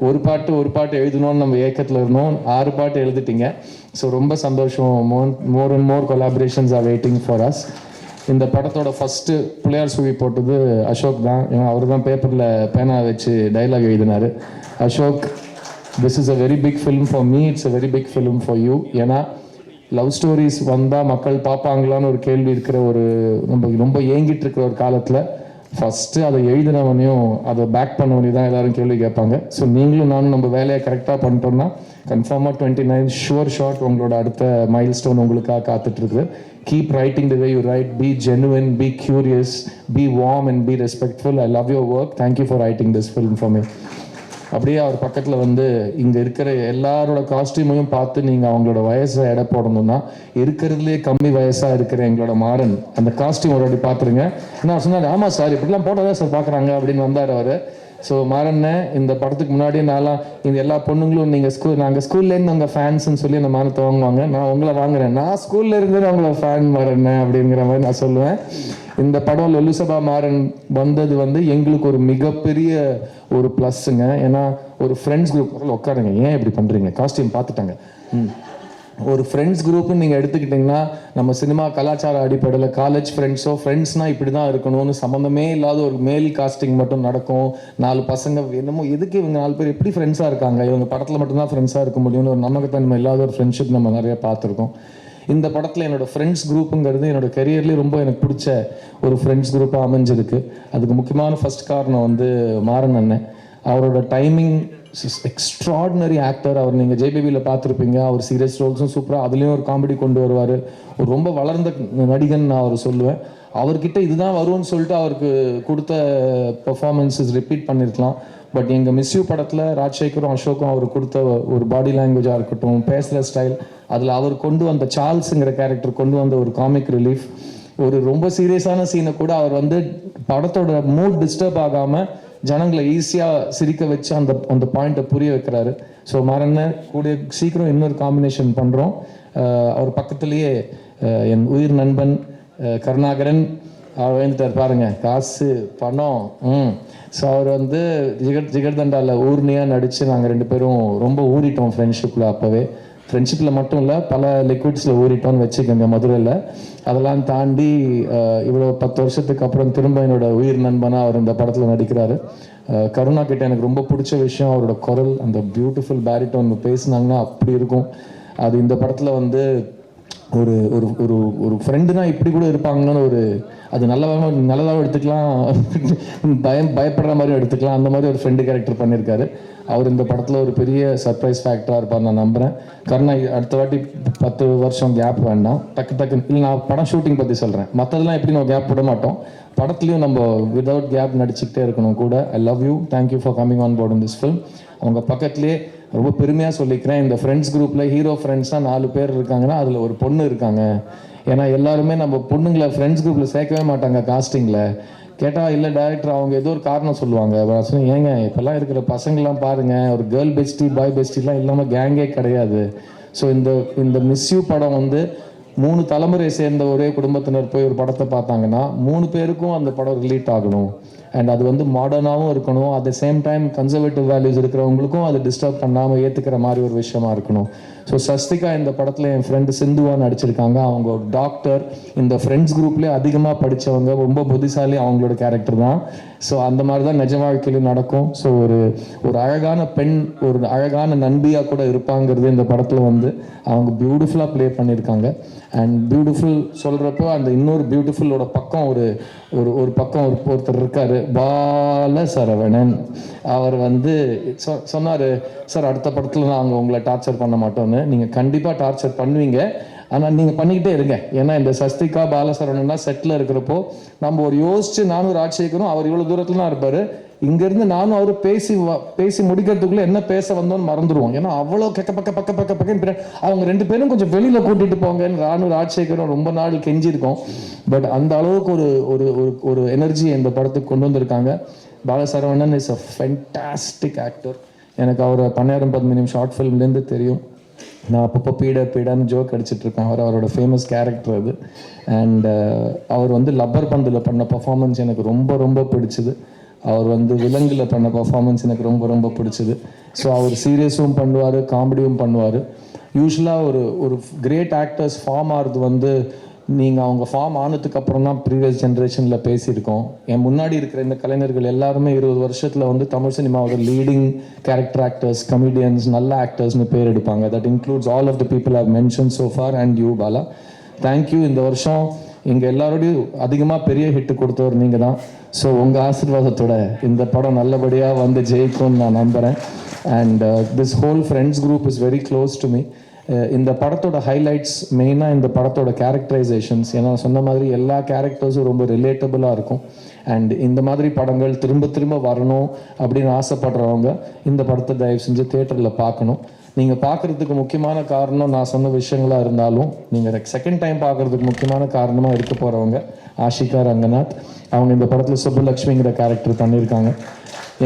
ஒரு பாட்டு எழுதணும்னு நம்ம ஏக்கத்தில் இருந்தோம், 6 பாட்டு எழுதிட்டீங்க. ஸோ ரொம்ப சந்தோஷம். More and more collaborations are waiting for us. இந்த படத்தோட ஃபஸ்ட்டு பிள்ளையார் சுழி போட்டது அசோக் தான். ஏன்னா அவர் தான் பேப்பரில் பேனா வச்சு டைலாக் எழுதினார். Ashok, this is a very big film for me, it's a very big film for you. ஏன்னா லவ் ஸ்டோரிஸ் வந்தால் மக்கள் பார்ப்பாங்களான்னு ஒரு கேள்வி இருக்கிற ஒரு நம்ம ரொம்ப ஏங்கிட்டு இருக்கிற ஒரு காலத்தில் ஃபஸ்ட்டு அதை எழுதினவனையும் அதை பேக் பண்ணவனையும் தான் எல்லாரும் கேள்வி கேட்பாங்க. ஸோ நீங்களும் நானும் நம்ம வேலையை கரெக்டாக பண்ணிட்டோம்னா கன்ஃபார்மாக 29 ஷுவர் ஷாட் உங்களோட அடுத்த மைல் ஸ்டோன் உங்களுக்காக காத்துட்ருக்கு. Keep writing the way you write, be genuine, be curious, be warm and be respectful. I love your work. Thank you for writing this film for me. அப்படியே அவர் பக்கத்தில் வந்து இங்கே இருக்கிற எல்லாரோட காஸ்டியூமையும் பார்த்து நீங்கள் அவங்களோட வயசை எடை போடணும்னா, இருக்கிறதுலே கம்மி வயசாக இருக்கிற எங்களோட மாறன் அந்த காஸ்டியூம் ஒரு வாட்டி பார்த்துருங்க. நான் சொன்னார், ஆமாம் சார் இப்படிலாம் போட்டால் தான் சார் பார்க்குறாங்க அப்படின்னு வந்தார் அவர். ஸோ மாறண்ணே இந்த படத்துக்கு முன்னாடியே நான்லாம் இந்த எல்லா பொண்ணுங்களும் நீங்கள் நாங்கள் ஸ்கூல்லேருந்து உங்கள் ஃபேன்ஸ்ன்னு சொல்லி அந்த மானத்தை வாங்குவாங்க. நான் உங்களை வாங்குறேன், நான் ஸ்கூல்ல இருந்து அவங்கள ஃபேன் மாறண்ணே அப்படிங்கிற மாதிரி நான் சொல்லுவேன். இந்த படம் லொலுசபா மாறன் வந்தது வந்து எங்களுக்கு ஒரு மிகப்பெரிய ஒரு ப்ளஸ்ஸுங்க. ஏன்னா ஒரு ஃப்ரெண்ட்ஸ் குரூப் உட்காருங்க, ஏன் இப்படி பண்ணுறீங்க, காஸ்டியூம் பார்த்துட்டாங்க. ஒரு ஃப்ரெண்ட்ஸ் குரூப்னு நீங்கள் எடுத்துக்கிட்டிங்கன்னா நம்ம சினிமா கலாச்சார அடிப்படையில் காலேஜ் ஃப்ரெண்ட்ஸ்னால் இப்படி தான் இருக்கணும்னு சம்மந்தமே இல்லாத ஒரு மேல் காஸ்டிங் மட்டும் நடக்கும். 4 பசங்க என்னமோ எதுக்கு இவங்க 4 பேர் எப்படி ஃப்ரெண்ட்ஸாக இருக்காங்க, இவங்க படத்தில் மட்டும்தான் ஃப்ரெண்ட்ஸாக இருக்க முடியும்னு ஒரு நம்பகத்தன்மை இல்லாத ஒரு ஃப்ரெண்ட்ஷிப் நம்ம நிறைய பார்த்துருக்கோம். இந்த படத்தில் என்னோடய ஃப்ரெண்ட்ஸ் குரூப்புங்கிறது என்னோடய கரியர்லேயே ரொம்ப எனக்கு பிடிச்ச ஒரு ஃப்ரெண்ட்ஸ் குரூப்பாக அமைஞ்சிருக்கு. அதுக்கு முக்கியமான ஃபர்ஸ்ட் காரணம் வந்து மாறன் அண்ணன். அவரோட டைமிங் எக்ஸ்ட்ராடினரி ஆக்டர். அவர் நீங்கள் ஜேபிபியில் பார்த்துருப்பீங்க, அவர் சீரியஸ் ரோல்ஸும் சூப்பராக அதுலேயும் ஒரு காமெடி கொண்டு வருவார். ஒரு ரொம்ப வளர்ந்த நடிகன் நான் அவர் சொல்லுவேன். அவர்கிட்ட இதுதான் வரும்னு சொல்லிட்டு அவருக்கு கொடுத்த பெர்ஃபார்மன்ஸஸ் ரிப்பீட் பண்ணியிருக்கலாம். பட் எங்கள் மிஸ்யூ படத்தில் ராஜசேகரும் அசோக்கும் அவர் கொடுத்த ஒரு பாடி லாங்குவேஜாக இருக்கட்டும், பேசுகிற ஸ்டைல், அதில் அவர் கொண்டு வந்த சார்ல்ஸுங்கிற கேரக்டர் கொண்டு வந்த ஒரு காமிக் ரிலீஃப், ஒரு ரொம்ப சீரியஸான சீனை கூட அவர் வந்து படத்தோட மூட் டிஸ்டர்ப் ஆகாமல் ஜனங்களை ஈஸியாக சிரிக்க வச்சு அந்த பாயிண்ட்டை புரிய வைக்கிறாரு. ஸோ மாறண்ண கூடிய சீக்கிரம் இன்னொரு காம்பினேஷன் பண்ணுறோம். அவர் பக்கத்துலேயே என் உயிர் நண்பன் கருணாகரன் அவர் வந்துட்டார் பாருங்க, காசு பணம். ஸோ அவர் வந்து ஜிகர்தண்டாவில் ஊர்னியாக நடித்து நாங்கள் 2 பேரும் ரொம்ப ஊறிட்டோம் ஃப்ரெண்ட்ஷிப்பில். அப்போவே ஃப்ரெண்ட்ஷிப்பில் மட்டும் இல்லை, பல லிக்விட்ஸில் ஊறிட்டோன்னு வச்சுக்கோங்க மதுரையில். அதெல்லாம் தாண்டி இவ்வளோ 10 வருஷத்துக்கு அப்புறம் திரும்ப என்னோட உயிர் நண்பனாக அவர் இந்த படத்தில் நடிக்கிறாரு. கருணா கிட்ட எனக்கு ரொம்ப பிடிச்ச விஷயம் அவரோட குரல், அந்த பியூட்டிஃபுல் பேரிட்டோன் பேசினாங்கன்னா அப்படி இருக்கும். அது இந்த படத்தில் வந்து ஒரு ஒரு ஒரு ஒரு ஃப்ரெண்டுனா இப்படி கூட இருப்பாங்கன்னு ஒரு அது நல்லதாகவும் எடுத்துக்கலாம், பயப்படுற மாதிரி எடுத்துக்கலாம். அந்த மாதிரி ஒரு ஃப்ரெண்டு கேரக்டர் பண்ணியிருக்காரு அவர். இந்த படத்தில் ஒரு பெரிய சர்ப்ரைஸ் ஃபேக்டராக இருப்பார் நான் நம்புகிறேன். கருணா அடுத்த வாட்டி 10 வருஷம் கேப் வேண்டாம், டக்கு இல்லை நான் படம் ஷூட்டிங் பற்றி சொல்கிறேன், மற்றதெல்லாம் எப்படி நம்ம கேப் விட மாட்டோம், படத்துலையும் நம்ம விதவுட் கேப் நடிச்சுக்கிட்டே இருக்கணும் கூட. I love you, thank you for coming on board in this film. அவங்க பக்கத்துலேயே ரொம்ப பெருமையாக சொல்லிக்கிறேன், இந்த ஃப்ரெண்ட்ஸ் குரூப்பில் ஹீரோ ஃப்ரெண்ட்ஸாக 4 பேர் இருக்காங்கன்னா அதில் ஒரு பொண்ணு இருக்காங்க. ஏன்னா எல்லாருமே நம்ம பொண்ணுங்களை ஃப்ரெண்ட்ஸ் குரூப்பில் சேர்க்கவே மாட்டாங்க காஸ்டிங்கில். கேட்டால் இல்லை டைரக்டர் அவங்க ஏதோ ஒரு காரணம் சொல்லுவாங்க. ஏங்க இப்போல்லாம் இருக்கிற பசங்கள்லாம் பாருங்கள், ஒரு கேர்ள் பெஸ்டி பாய் பெஸ்டிலாம் இல்லாமல் கேங்கே கிடையாது. ஸோ இந்த மிஸ்யூ படம் வந்து 3 தலைமுறையை சேர்ந்த ஒரே குடும்பத்தினர் போய் ஒரு படத்தை பார்த்தாங்கன்னா 3 பேருக்கும் அந்த படம் ரிலேட் ஆகணும். அண்ட் அது வந்து மாடர்னாகவும் இருக்கணும், at the same time conservative values இருக்கிறவங்களுக்கும் அது டிஸ்டர்ப் பண்ணாமல் ஏற்றுக்கிற மாதிரி ஒரு விஷயமா இருக்கணும். ஸோ சஸ்திகா இந்த படத்தில் என் ஃப்ரெண்டு சிந்துவா நடிச்சிருக்காங்க. அவங்க ஒரு டாக்டர், இந்த ஃப்ரெண்ட்ஸ் குரூப்லேயே அதிகமாக படித்தவங்க, ரொம்ப புத்திசாலி அவங்களோட கேரக்டர் தான். ஸோ அந்த மாதிரி தான் நிஜ வாழ்க்கையிலும் நடக்கும். ஸோ ஒரு அழகான பெண், ஒரு அழகான நண்பியாக கூட இருப்பாங்கிறது இந்த படத்தில் வந்து அவங்க பியூட்டிஃபுல்லாக ப்ளே பண்ணியிருக்காங்க. அண்ட் பியூட்டிஃபுல் சொல்கிறப்போ அந்த இன்னொரு பியூட்டிஃபுல்லோட பக்கம் ஒரு பக்கம் ஒருத்தர் இருக்கார், பால சரவணன். அவர் வந்து சொன்னார், சார் அடுத்த படத்தில் நாங்கள் உங்களை டார்ச்சர் பண்ண மாட்டோன்னு. நீங்கள் கண்டிப்பாக டார்ச்சர் பண்ணுவீங்க, ஆனால் நீங்கள் பண்ணிக்கிட்டே இருங்க. ஏன்னா இந்த சஸ்திகா பாலசரவணன்னா செட்டில் இருக்கிறப்போ நம்ம ஒரு யோசிச்சு நானும் ராஜசேகரும் அவர் இவ்வளோ தூரத்துல தான் இருப்பார், இங்கேருந்து நானும் அவர் பேசி முடிக்கிறதுக்குள்ளே என்ன பேச வந்தோன்னு மறந்துடுவோம். ஏன்னா அவ்வளோ பக்க அவங்க 2 பேரும் கொஞ்சம் வெளியில் கூட்டிகிட்டு போங்கன்னு நானும் ராஜசேகரும் ரொம்ப நாள் கெஞ்சிருக்கோம். பட் அந்த அளவுக்கு ஒரு எனர்ஜி இந்த படத்துக்கு கொண்டு வந்திருக்காங்க. Bala Saravanan is a fantastic actor. எனக்கு அவரை 12 13 ஷார்ட் ஃபிலிம்லேருந்து தெரியும். நான் அப்பப்போ பீடான்னு ஜோக் அடிச்சிட்ருக்கேன். அவரோட ஃபேமஸ் கேரக்டர் அது. அண்ட் அவர் வந்து லப்பர் பந்தில் பண்ண பர்ஃபார்மன்ஸ் எனக்கு ரொம்ப ரொம்ப பிடிச்சிது. அவர் வந்து விலங்கில் பண்ண பர்ஃபார்மன்ஸ் எனக்கு ரொம்ப ரொம்ப பிடிச்சிது. ஸோ அவர் சீரியஸும் பண்ணுவார், காமெடியும் பண்ணுவார். யூஸ்வலாக ஒரு கிரேட் ஆக்டர்ஸ் ஃபார்ம் ஆகிறது வந்து நீங்கள் அவங்க ஃபார்ம் ஆனதுக்கு அப்புறம் தான் ப்ரீவியஸ் ஜென்ரேஷனில் பேசியிருக்கோம். என் முன்னாடி இருக்கிற இந்த கலைஞர்கள் எல்லாருமே 20 வருஷத்தில் வந்து தமிழ் சினிமாவோட லீடிங் கேரக்டர் ஆக்டர்ஸ், கமெடியன்ஸ், நல்ல ஆக்டர்ஸ்னு பேர் எடுப்பாங்க. That includes all of the people I've mention so far and you Bala. Thank you. இந்த வருஷம் எங்கள் எல்லாரோடையும் அதிகமாக பெரிய ஹிட்டு கொடுத்தவர் நீங்கள் தான். ஸோ உங்கள் ஆசீர்வாதத்தோட இந்த படம் நல்லபடியாக வந்து ஜெயிக்கும்னு நான் நம்புகிறேன். And this whole friends group is very close to me. இந்த படத்தோட ஹைலைட்ஸ் மெயினாக இந்த படத்தோட கேரக்டரைசேஷன்ஸ். ஏன்னா சொன்ன மாதிரி எல்லா கேரக்டர்ஸும் ரொம்ப ரிலேட்டபுளாக இருக்கும். அண்ட் இந்த மாதிரி படங்கள் திரும்ப திரும்ப வரணும் அப்படின்னு ஆசைப்படுறவங்க இந்த படத்தை தயவு செஞ்சு தியேட்டரில் பார்க்கணும். நீங்கள் பார்க்குறதுக்கு முக்கியமான காரணம் நான் சொன்ன விஷயங்களாக இருந்தாலும் நீங்கள் செகண்ட் டைம் பார்க்குறதுக்கு முக்கியமான காரணமாக இருக்க போகிறவங்க ஆஷிகா ரங்கநாத். அவங்க இந்த படத்தில் சுப்புலக்ஷ்மிங்கிற கேரக்டர் பண்ணியிருக்காங்க.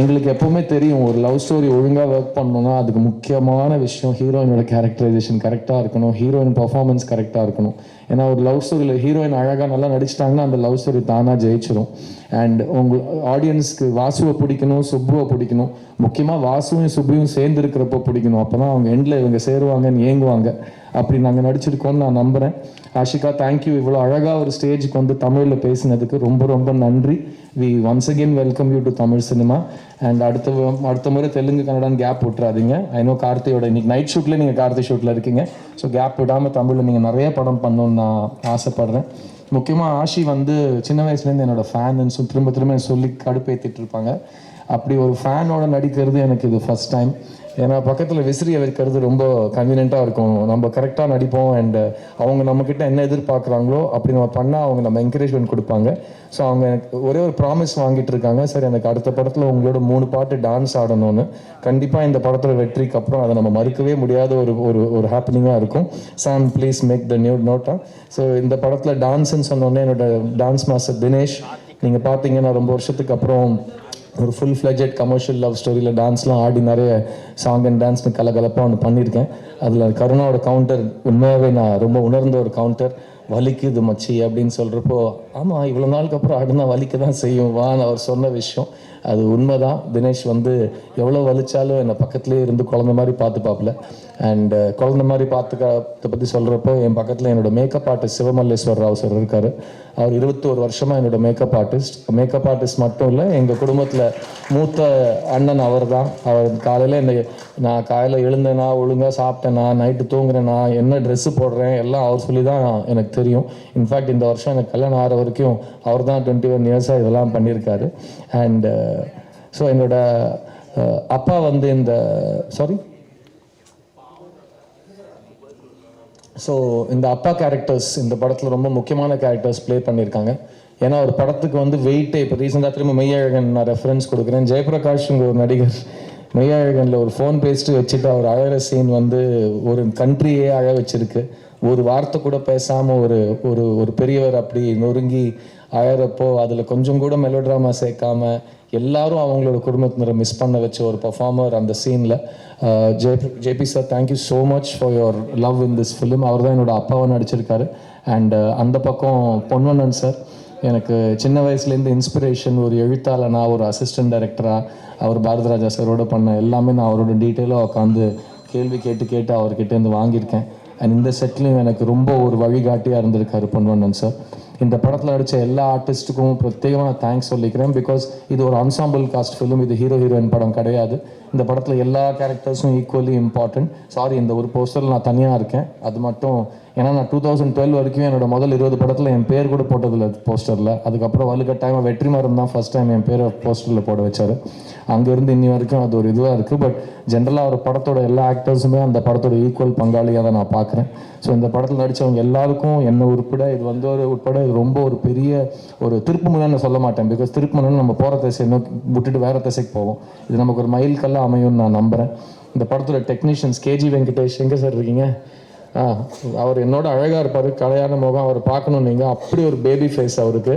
எங்களுக்கு எப்போவுமே தெரியும் ஒரு லவ் ஸ்டோரி ஒழுங்காக ஒர்க் பண்ணணும்னா அதுக்கு முக்கியமான விஷயம் ஹீரோயினோட கேரக்டரைசேஷன் கரெக்டாக இருக்கணும், ஹீரோயின் பர்ஃபார்மன்ஸ் கரெக்டாக இருக்கணும். ஏன்னா ஒரு லவ் ஸ்டோரியில் ஹீரோயின் அழகாக நல்லா நடிச்சிட்டாங்கன்னா அந்த லவ் ஸ்டோரி தானாக ஜெயிச்சிடும். அண்ட் உங்கள் ஆடியன்ஸ்க்கு வாசுவை பிடிக்கணும், சுப்புவை பிடிக்கணும், முக்கியமாக வாசுவையும் சுப்புவையும் சேர்ந்து இருக்கிறப்போ பிடிக்கணும். அப்போ தான் அவங்க எண்டில் இவங்க சேருவாங்கன்னு ஏங்குவாங்க. அப்படி நாங்கள் நடிச்சிருக்கோம்னு நான் நம்புகிறேன். ஆஷிகா, தேங்க்யூ. இவ்வளோ அழகாக ஒரு ஸ்டேஜுக்கு வந்து தமிழில் பேசினதுக்கு ரொம்ப ரொம்ப நன்றி. We once again welcome you to Tamil cinema. And அடுத்த முறை தெலுங்கு கன்னடான்னு கேப் விட்டுறாதீங்க. ஐநோ கார்த்தியோட இன்னைக்கு நைட் ஷூட்டில் நீங்கள் கார்த்தி ஷூட்டில் இருக்கீங்க. ஸோ கேப் விடாமல் தமிழில் நீங்கள் நிறைய படம் பண்ணணுன்னு நான் ஆசைப்பட்றேன். முக்கியமாக ஆஷி வந்து சின்ன வயசுலேருந்து என்னோடய ஃபேன் திரும்ப திரும்ப சொல்லி கடுப்பேற்றிட்டு இருப்பாங்க. அப்படி ஒரு ஃபேனோட நடிக்கிறது எனக்கு இது ஃபஸ்ட் டைம். ஏன்னா பக்கத்தில் விசிறியை வைக்கிறது ரொம்ப கன்வீனியண்ட்டாக இருக்கும். நம்ம கரெக்டாக நடிப்போம். அண்ட் அவங்க நம்மக்கிட்ட என்ன எதிர்பார்க்குறாங்களோ அப்படி நம்ம பண்ணால் அவங்க நம்ம என்கரேஜ்மெண்ட் கொடுப்பாங்க. ஸோ அவங்க எனக்கு ஒரே ஒரு ப்ராமிஸ் வாங்கிட்டு இருக்காங்க, சார் எனக்கு அடுத்த படத்தில் உங்களோட 3 பாட்டு டான்ஸ் ஆடணும்னு. கண்டிப்பாக இந்த படத்தில் வெற்றிக்கு அப்புறம் அதை நம்ம மறுக்கவே முடியாத ஒரு ஹாப்பனிங்காக இருக்கும். Sam please make the new note. So இந்த படத்தில் டான்ஸுன்னு சொன்னோன்னே என்னோட டான்ஸ் மாஸ்டர் தினேஷ், நீங்கள் பார்த்தீங்கன்னா ரொம்ப வருஷத்துக்கு அப்புறம் ஒரு ஃபுல் ஃப்ளெஜட் கமர்ஷியல் லவ் ஸ்டோரியில் டான்ஸ்லாம் ஆடி நிறைய சாங் அண்ட் டான்ஸ்னு கலகலப்பாக ஒன்று பண்ணியிருக்கேன். அதில் கருணாவோட கவுண்டர் உண்மையாகவே நான் ரொம்ப உணர்ந்த ஒரு கவுண்டர். வலிக்குது மச்சி அப்படின்னு சொல்கிறப்போ, ஆமாம் இவ்வளோ நாளுக்கு அப்புறம் ஆடுனா வலிக்க தான் செய்யும் வான்னு அவர் சொன்ன விஷயம் அது உண்மைதான். தினேஷ் வந்து எவ்வளோ வலிச்சாலும் என்னை பக்கத்துலேயே இருந்து குழந்த மாதிரி பார்த்துப்பாப்புல. அண்ட் குழந்த மாதிரி பார்த்துக்கிறத பற்றி சொல்கிறப்போ என் பக்கத்தில் என்னோடய makeup artist Sivamalleswar Rao sir இருக்கார். அவர் 21 வருஷமாக என்னோடய மேக்கப் ஆர்டிஸ்ட் மட்டும் இல்லை, எங்கள் குடும்பத்தில் மூத்த அண்ணன் அவர் தான். அவர் காலையில் நான் காலையில் எழுந்தேனா, ஒழுங்காக சாப்பிட்டேனா, நைட்டு தூங்குறேனா, என்ன ட்ரெஸ்ஸு போடுறேன் எல்லாம் அவர் சொல்லி தான் எனக்கு தெரியும். இன்ஃபேக்ட் இந்த வருஷம் எனக்கு கல்யாணம் ஆகிற வரைக்கும் அவர் தான் 21 இயர்ஸாக இதெல்லாம் பண்ணியிருக்காரு. அண்ட் ஸோ என்னோட அப்பா வந்து இந்த அப்பா கேரக்டர்ஸ் இந்த படத்தில் ரொம்ப முக்கியமான கேரக்டர்ஸ் ப்ளே பண்ணியிருக்காங்க. ஏன்னா ஒரு படத்துக்கு வந்து வெயிட்டே, இப்போ ரீசெண்டாக திரும்ப மெய்யழகன் நான் ரெஃபரன்ஸ் கொடுக்குறேன். ஜெயபிரகாஷ்ங்க ஒரு நடிகர் மெய்யழகனில் ஒரு ஃபோன் பேசிட்டு வச்சுட்டு அவர் அழகிற சீன் வந்து ஒரு கண்ட்ரியே அழ வச்சிருக்கு. ஒரு வார்த்தை கூட பேசாமல் ஒரு பெரியவர் அப்படி நொறுங்கி அழறப்போ அதில் கொஞ்சம் கூட மெலோட்ராமா சேர்க்காம எல்லாரும் அவங்களோட குடும்பத்தினரை மிஸ் பண்ண வச்ச ஒரு பர்ஃபார்மர் அந்த சீனில். JP sir, thank you so much for your love in this film. அவர் தான் என்னோட அப்பாவை நடிச்சிருக்காரு. அண்ட் அந்த பக்கம் பொன்வண்ணன் சார் எனக்கு சின்ன வயசுலேருந்து இன்ஸ்பிரேஷன். ஒரு எழுத்தாளனா, ஒரு அசிஸ்டன்ட் டைரக்டராக அவர் பாரதிராஜா சாரோட பண்ண எல்லாமே நான் அவரோட டீட்டெயிலாக உட்காந்து கேள்வி கேட்டு அவர்கிட்டேருந்து வாங்கியிருக்கேன். அண்ட் இந்த செட்லையும் எனக்கு ரொம்ப ஒரு வழிகாட்டியாக இருந்திருக்காரு பொன்வண்ணன் சார். இந்த படத்தில் நடித்த எல்லா ஆர்டிஸ்ட்டுக்கும் பிரத்யேகமாக நான் தேங்க்ஸ் சொல்லிக்கிறேன். பிகாஸ் இது ஒரு அன்சாம்பிள் காஸ்ட் ஃபிலிம், இது ஹீரோ ஹீரோயின் படம் கிடையாது. இந்த படத்தில் எல்லா கேரக்டர்ஸும் ஈக்குவலி இம்பார்ட்டன்ட். சாரி, இந்த ஒரு போஸ்டரில் நான் தனியாக இருக்கேன். அது மட்டும் ஏன்னா நான் 2012 வரைக்கும் என்னோட முதல் 20 படத்தில் என் பேர் கூட போட்டதில்லை போஸ்டரில். அதுக்கப்புறம் வலுக்கட்டாயமாக வெற்றிமாறன் தான் ஃபஸ்ட் டைம் என் பேரை போஸ்டரில் போட வச்சார். அங்கேருந்து இன்னி வரைக்கும் அது ஒரு இதுவாக இருக்குது. பட் ஜென்ரலாக ஒரு படத்தோட எல்லா ஆக்டர்ஸுமே அந்த படத்தோட ஈக்குவல் பங்காளியாக தான் நான் பார்க்குறேன். ஸோ இந்த படத்தில் நடித்தவங்க எல்லாருக்கும் என்ன உட்பட இது வந்து உட்பட இது ரொம்ப ஒரு பெரிய ஒரு திருப்புமுனைன்னு சொல்ல மாட்டேன். பிகாஸ் திருப்புமுனை நம்ம போகிற திசை நோக்கி விட்டுட்டு வேறு திசைக்கு போவோம். இது நமக்கு ஒரு மைல் கல்லாக அமையும்னு நான் நம்புகிறேன். இந்த படத்தோட டெக்னீஷியன்ஸ் கேஜி வெங்கடேஷ் எங்கே சார் இருக்கீங்க? அவர் என்னோட அழகாக இருப்பார், கலையான முகம். அவர் பார்க்கணும் நீங்கள், அப்படி ஒரு பேபி ஃபேஸ் அவருக்கு.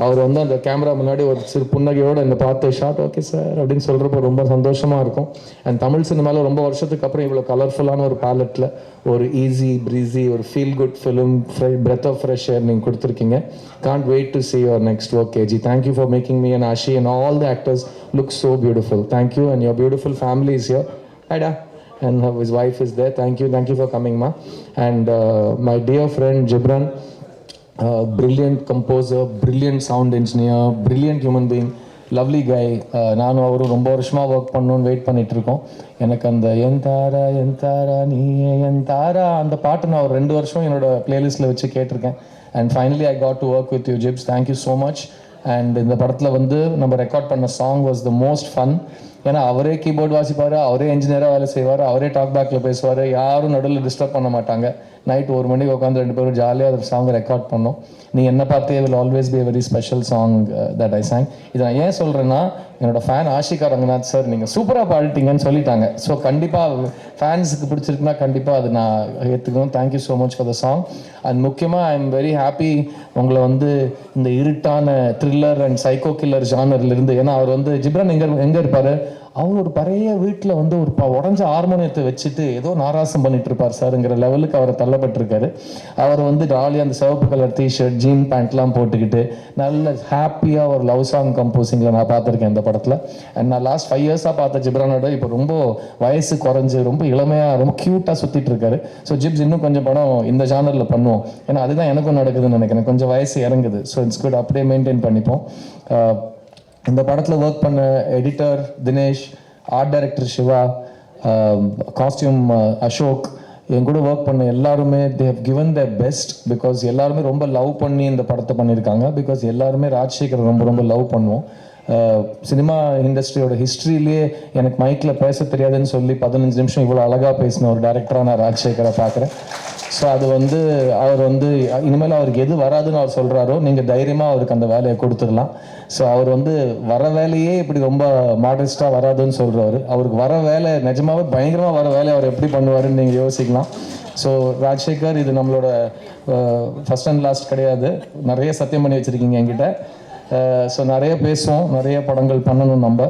அவர் வந்து அந்த கேமரா முன்னாடி ஒரு சிறு புன்னகையோடு என்னை பார்த்து ஷார்ட் ஓகே சார் அப்படின்னு சொல்கிறப்போ ரொம்ப சந்தோஷமாக இருக்கும். அண்ட் தமிழ் சினிமாவில் ரொம்ப வருஷத்துக்கு அப்புறம் இவ்வளோ கலர்ஃபுல்லான ஒரு பேலட்டில் ஒரு ஈஸி ப்ரீஸி ஒரு feel good film breath of fresh air நீங்கள் கொடுத்துருக்கீங்க. Can't wait to see your next work, KG. Thank you for making me and Ashi and all the actors look so beautiful. Thank you, and your beautiful family is here. Hi da. And his wife is there. Thank you for coming, ma. And my dear friend Gibran, brilliant composer, brilliant sound engineer, brilliant human being, lovely guy. நானும் அவரும் ரொம்ப வருஷமாக work பண்ணணும்னு wait பண்ணிட்டு இருக்கோம். எனக்கு அந்த என் தாரா நீ என் தாரா அந்த பாட்டு நான் ஒரு 2 வருஷம் என்னோட பிளேலிஸ்ட்டில் வச்சு கேட்டிருக்கேன். And finally I got to work with you zips. Thank you so much. And இந்த படத்தில் வந்து நம்ம ரெக்கார்ட் பண்ண song was the most fun. ஏன்னா அவரே கீபோர்டு வாசிப்பார், அவரே என்ஜினியராக வேலை செய்வார், அவரே டாக் பேக்கில் பேசுவார், யாரும் நடுவில் டிஸ்டர்ப் பண்ண மாட்டாங்க. நைட் 1 மணிக்கு உட்காந்து 2 பேரும் ஜாலியாக அந்த சாங் ரெக்கார்ட் பண்ணோம். நீ என்ன பார்த்தே will always be a very special song that I sang. இதை நான் ஏன் சொல்கிறேன்னா, என்னோட ஃபேன் ஆஷிகா ரங்கநாத் சார் நீங்கள் சூப்பராக பாடிட்டீங்கன்னு சொல்லிட்டாங்க. ஸோ கண்டிப்பாக ஃபேன்ஸுக்கு பிடிச்சிருக்குன்னா கண்டிப்பாக அது நான் ஏற்றுக்கணும். Thank you so much for the song. And முக்கியமாக ஐ எம் வெரி ஹாப்பி உங்களை வந்து இந்த இருட்டான த்ரில்லர் அண்ட் சைக்கோ கில்லர் ஜானர்லேருந்து, ஏன்னா அவர் வந்து ஜிப்ரான் எங்கே இருப்பார், அவர் ஒரு பழைய வீட்டில் வந்து ஒரு உடஞ்ச ஹார்மோனியத்தை வச்சுட்டு ஏதோ நாராசம் பண்ணிட்டு இருப்பார் சார்ங்கிற லெவலுக்கு அவர் தள்ளப்பட்டிருக்காரு. அவர் வந்து ஜாலியாக அந்த சிவப்பு கலர் டிஷர்ட் ஜீன் பேண்ட்லாம் போட்டுக்கிட்டு நல்ல ஹாப்பியாக ஒரு லவ் சாங் கம்போசிங்கில் நான் பார்த்துருக்கேன் இந்த படத்தில். அண்ட் நான் லாஸ்ட் 5 இயர்ஸாக பார்த்த ஜிப்ரானோட இப்போ ரொம்ப வயசு குறைஞ்சு ரொம்ப இளமையாக ரொம்ப க்யூட்டாக சுற்றிட்டு இருக்காரு. ஸோ ஜிப்ஸ் இன்னும் கொஞ்சம் படம் இந்த ஜானரில் பண்ணுவோம், ஏன்னா அதுதான் எனக்கும் நடக்குதுன்னு நினைக்கிறேன். கொஞ்சம் வயசு இறங்குது. ஸோ இட்ஸ் குட், அப்படியே மெயின்டைன் பண்ணிப்போம். இந்த படத்தில் ஒர்க் பண்ண editor Dinesh, art director Siva, costume Ashok, என் கூட ஒர்க் பண்ண எல்லாருமே they have given the best. Because எல்லாருமே ரொம்ப லவ் பண்ணி இந்த படத்தை பண்ணியிருக்காங்க. பிகாஸ் எல்லாருமே ராஜசேகரை ரொம்ப ரொம்ப லவ் பண்ணுவோம். சினிமா இண்டஸ்ட்ரியோட ஹிஸ்ட்ரியிலேயே எனக்கு மைக்கில் பேச தெரியாதுன்னு சொல்லி 15 நிமிஷம் இவ்வளோ அழகாக பேசின ஒரு டேரக்டராக நான் ராஜசேகரை பார்க்குறேன். ஸோ அது வந்து அவர் வந்து இனிமேல் அவருக்கு எது வராதுன்னு அவர் சொல்கிறாரோ நீங்கள் தைரியமாக அவருக்கு அந்த வேலையை கொடுத்துடலாம். ஸோ அவர் வந்து வர வேலையே இப்படி ரொம்ப மாடஸ்ட்டாக வராதுன்னு சொல்கிறவர். அவருக்கு வர வேலை நிஜமாவே பயங்கரமாக வர வேலையை அவர் எப்படி பண்ணுவாருன்னு நீங்கள் யோசிக்கலாம். ஸோ ராஜசேகர், இது நம்மளோட ஃபர்ஸ்ட் அண்ட் லாஸ்ட் கிடையாது. நிறைய சத்தியம் பண்ணி வச்சுருக்கீங்க என்கிட்ட. ஸோ நிறைய பேசுவோம், நிறைய படங்கள் பண்ணணும் நம்ம.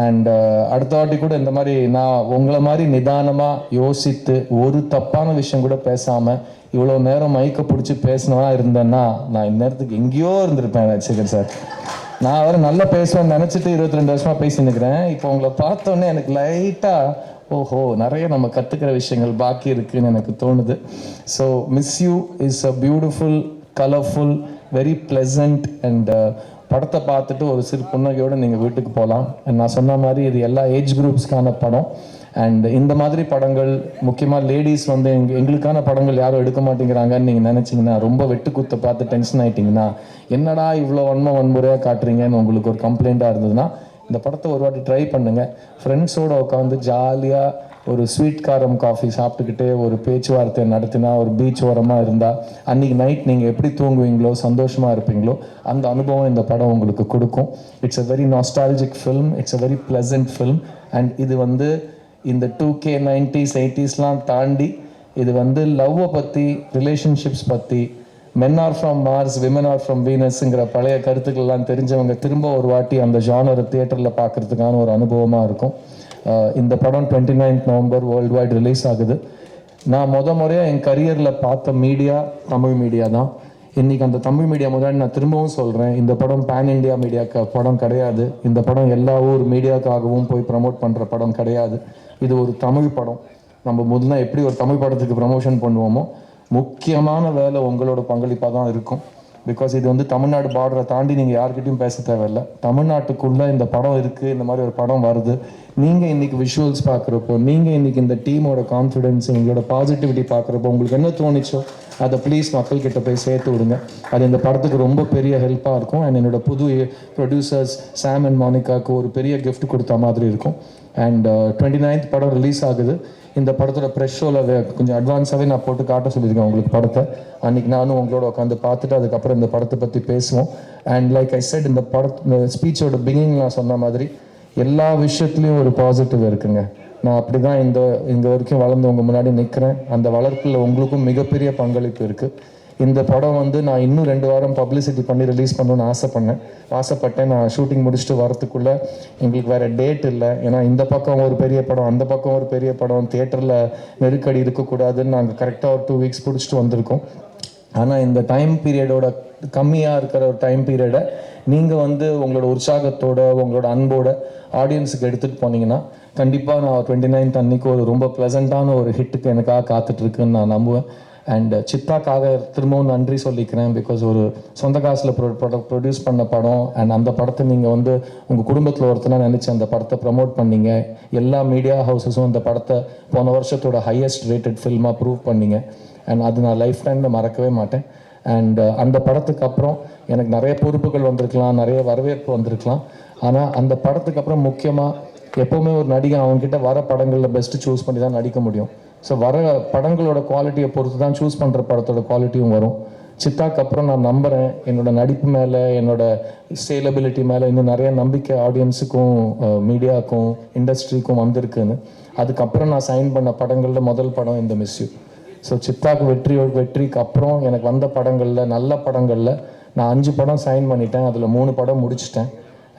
அண்ட் அடுத்த வாட்டி கூட இந்த மாதிரி நான் உங்களை மாதிரி நிதானமாக யோசித்து ஒரு தப்பான விஷயம் கூட பேசாமல் இவ்வளோ நேரம் மைக்கை பிடிச்சி பேசினவா இருந்தேன்னா நான் இந்நேரத்துக்கு எங்கேயோ இருந்திருப்பேன் ராஜசேகர் சார். நான் வேறு நல்லா பேசுவேன்னு நினச்சிட்டு 22 வருஷமாக பேசினுக்கிறேன். இப்போ உங்களை பார்த்தோன்னே எனக்கு லைட்டாக ஓஹோ நிறைய நம்ம கற்றுக்கிற விஷயங்கள் பாக்கி இருக்குதுன்னு எனக்கு தோணுது. So miss You is a beautiful, colourful, very pleasant. And படத்தை பார்த்துட்டு ஒரு சிறு புன்னகையோடு நீங்கள் வீட்டுக்கு போகலாம். நான் சொன்ன மாதிரி இது எல்லா ஏஜ் குரூப்ஸ்க்கான படம். அண்ட் இந்த மாதிரி படங்கள் முக்கியமாக லேடிஸ் வந்து எங்களுக்கான படங்கள் யாரும் எடுக்க மாட்டேங்கிறாங்கன்னு நீங்கள் நினச்சிங்கன்னா, ரொம்ப வெட்டுக்குத்தை பார்த்து டென்ஷன் ஆகிட்டிங்கன்னா, என்னடா இவ்வளோ வன்முறையாக காட்டுறீங்கன்னு உங்களுக்கு ஒரு கம்ப்ளைண்ட்டாக இருந்ததுன்னா இந்த படத்தை ஒரு வாட்டி ட்ரை பண்ணுங்கள். ஃப்ரெண்ட்ஸோடு உட்காந்து ஜாலியாக ஒரு ஸ்வீட் காரம் காஃபி சாப்பிட்டுக்கிட்டே ஒரு பேச்சுவார்த்தை நடத்தினா, ஒரு பீச் ஓரமாக இருந்தால் அன்றைக்கி நைட் நீங்கள் எப்படி தூங்குவீங்களோ, சந்தோஷமாக இருப்பீங்களோ, அந்த அனுபவம் இந்த படம் உங்களுக்கு கொடுக்கும். It's a very nostalgic film, it's a very pleasant film. And இது வந்து இந்த 2K 90s 80sலாம் தாண்டி இது வந்து லவ்வை பற்றி, ரிலேஷன்ஷிப்ஸ் பற்றி, men are from Mars women are from வீனஸ்ங்கிற பழைய கருத்துக்கள்லாம் தெரிஞ்சவங்க திரும்ப ஒரு வாட்டி அந்த ஜானரை தியேட்டரில் பார்க்குறதுக்கான ஒரு அனுபவமாக இருக்கும். இந்த படம் 29th November world wide release ஆகுது. நான் முறையாக என் கரியரில் பார்த்த மீடியா தமிழ் மீடியா தான். இன்றைக்கி அந்த தமிழ் மீடியா முன்னாடி நான் திரும்பவும் சொல்கிறேன், இந்த படம் பேன் இண்டியா மீடியா படம் கிடையாது. இந்த படம் எல்லா ஊர் மீடியாவுக்காகவும் போய் ப்ரமோட் பண்ணுற படம் கிடையாது. இது ஒரு தமிழ் படம். நம்ம முதல்ல எப்படி ஒரு தமிழ் படத்துக்கு ப்ரமோஷன் பண்ணுவோமோ, முக்கியமான வேலை உங்களோட பங்களிப்பாக தான் இருக்கும். பிகாஸ் இது வந்து தமிழ்நாடு பார்டரை தாண்டி நீங்கள் யார்கிட்டையும் பேச தேவையில்லை. தமிழ்நாட்டுக்குள்ளே இந்த படம் இருக்குது, இந்த மாதிரி ஒரு படம் வருது. நீங்கள் இன்றைக்கி விஷுவல்ஸ் பார்க்குறப்போ, நீங்கள் இன்றைக்கி இந்த டீமோட கான்ஃபிடென்ஸ், எங்களோட பாசிட்டிவிட்டி பார்க்குறப்போ உங்களுக்கு என்ன தோணிச்சோ அதை ப்ளீஸ் மக்கள்கிட்ட போய் சேர்த்து விடுங்க. அது இந்த படத்துக்கு ரொம்ப பெரிய ஹெல்ப்பாக இருக்கும். அண்ட் என்னோடய புது ப்ரொடியூசர்ஸ் சாம் அண்ட் மோனிகாவுக்கு ஒரு பெரிய கிஃப்ட் கொடுத்த மாதிரி இருக்கும். அண்ட் 29th படம் ரிலீஸ் ஆகுது. இந்த படத்தோட ப்ரெஷ் ஷோவில் கொஞ்சம் அட்வான்ஸாகவே நான் போட்டு காட்ட சொல்லியிருக்கேன் உங்களுக்கு படத்தை. அன்றைக்கி நானும் உங்களோட உட்காந்து பார்த்துட்டு அதுக்கப்புறம் இந்த படத்தை பற்றி பேசுவோம். அண்ட் லைக் ஐ செட், இந்த ஸ்பீச்சோட பிகினிங் நான் சொன்ன மாதிரி எல்லா விஷயத்துலையும் ஒரு பாசிட்டிவ் இருக்குங்க. நான் அப்படி தான் இங்கே வரைக்கும் வளர்ந்து உங்கள் முன்னாடி நிற்கிறேன். அந்த வளர்ப்பில் உங்களுக்கும் மிகப்பெரிய பங்களிப்பு இருக்குது. இந்த படம் வந்து நான் இன்னும் 2 வாரம் பப்ளிசிட்டி பண்ணி ரிலீஸ் பண்ணணும்னு ஆசைப்பட்டேன். நான் ஷூட்டிங் முடிச்சுட்டு வரத்துக்குள்ளே எங்களுக்கு வேறு டேட் இல்லை. ஏன்னா இந்த பக்கம் ஒரு பெரிய படம், அந்த பக்கம் ஒரு பெரிய படம், தியேட்டரில் நெருக்கடி இருக்கக்கூடாதுன்னு நாங்கள் கரெக்டாக ஒரு 2 வீக்ஸ் பிடிச்சிட்டு வந்திருக்கோம். ஆனால் இந்த டைம் பீரியடோட கம்மியாக இருக்கிற ஒரு டைம் பீரியடை நீங்கள் வந்து உங்களோட உற்சாகத்தோட, உங்களோட அன்போட ஆடியன்ஸுக்கு எடுத்துகிட்டு போனீங்கன்னா கண்டிப்பாக நான் 29th அன்னைக்கு ஒரு ரொம்ப ப்ளசண்ட்டான ஒரு ஹிட்டுக்கு எனக்காக காத்துட்ருக்குன்னு நான் நம்புவேன். அண்ட் சித்தாக்காக திரும்பவும் நன்றி சொல்லிக்கிறேன். பிகாஸ் ஒரு சொந்த காசில் ப்ரொடியூஸ் பண்ண படம். அண்ட் அந்த படத்தை நீங்கள் வந்து உங்கள் குடும்பத்தில் ஒருத்தனாக நினச்சி அந்த படத்தை ப்ரமோட் பண்ணீங்க. எல்லா மீடியா ஹவுஸஸும் அந்த படத்தை போன வருஷத்தோட ஹையஸ்ட் ரேட்டட் ஃபில்மாக ப்ரூவ் பண்ணீங்க. அண்ட் அது நான் லைஃப் டைமில் மறக்கவே மாட்டேன். அண்ட் அந்த படத்துக்கு அப்புறம் எனக்கு நிறைய பொறுப்புகள் வந்திருக்கலாம், நிறைய வரவேற்பு வந்திருக்கலாம். ஆனால் அந்த படத்துக்கு அப்புறம் முக்கியமாக எப்போவுமே ஒரு நடிகை அவங்ககிட்ட வர படங்களில் பெஸ்ட்டு சூஸ் பண்ணி தான் நடிக்க முடியும். ஸோ வர படங்களோட குவாலிட்டியை பொறுத்து தான் சூஸ் பண்ணுற படத்தோட குவாலிட்டியும் வரும். சித்தாக்கு அப்புறம் நான் நம்புகிறேன் என்னோட நடிப்பு மேலே, என்னோட சேலபிலிட்டி மேலே இன்னும் நிறைய நம்பிக்கை ஆடியன்ஸுக்கும் மீடியாவுக்கும் இண்டஸ்ட்ரிக்கும் வந்திருக்குன்னு. அதுக்கப்புறம் நான் சைன் பண்ண படங்களில் முதல் படம் இந்த மிஸ் யூ. ஸோ சித்தாக்கு வெற்றிக்கு அப்புறம் எனக்கு வந்த படங்களில், நல்ல படங்களில் நான் 5 படம் சைன் பண்ணிட்டேன். அதில் 3 படம் முடிச்சிட்டேன்.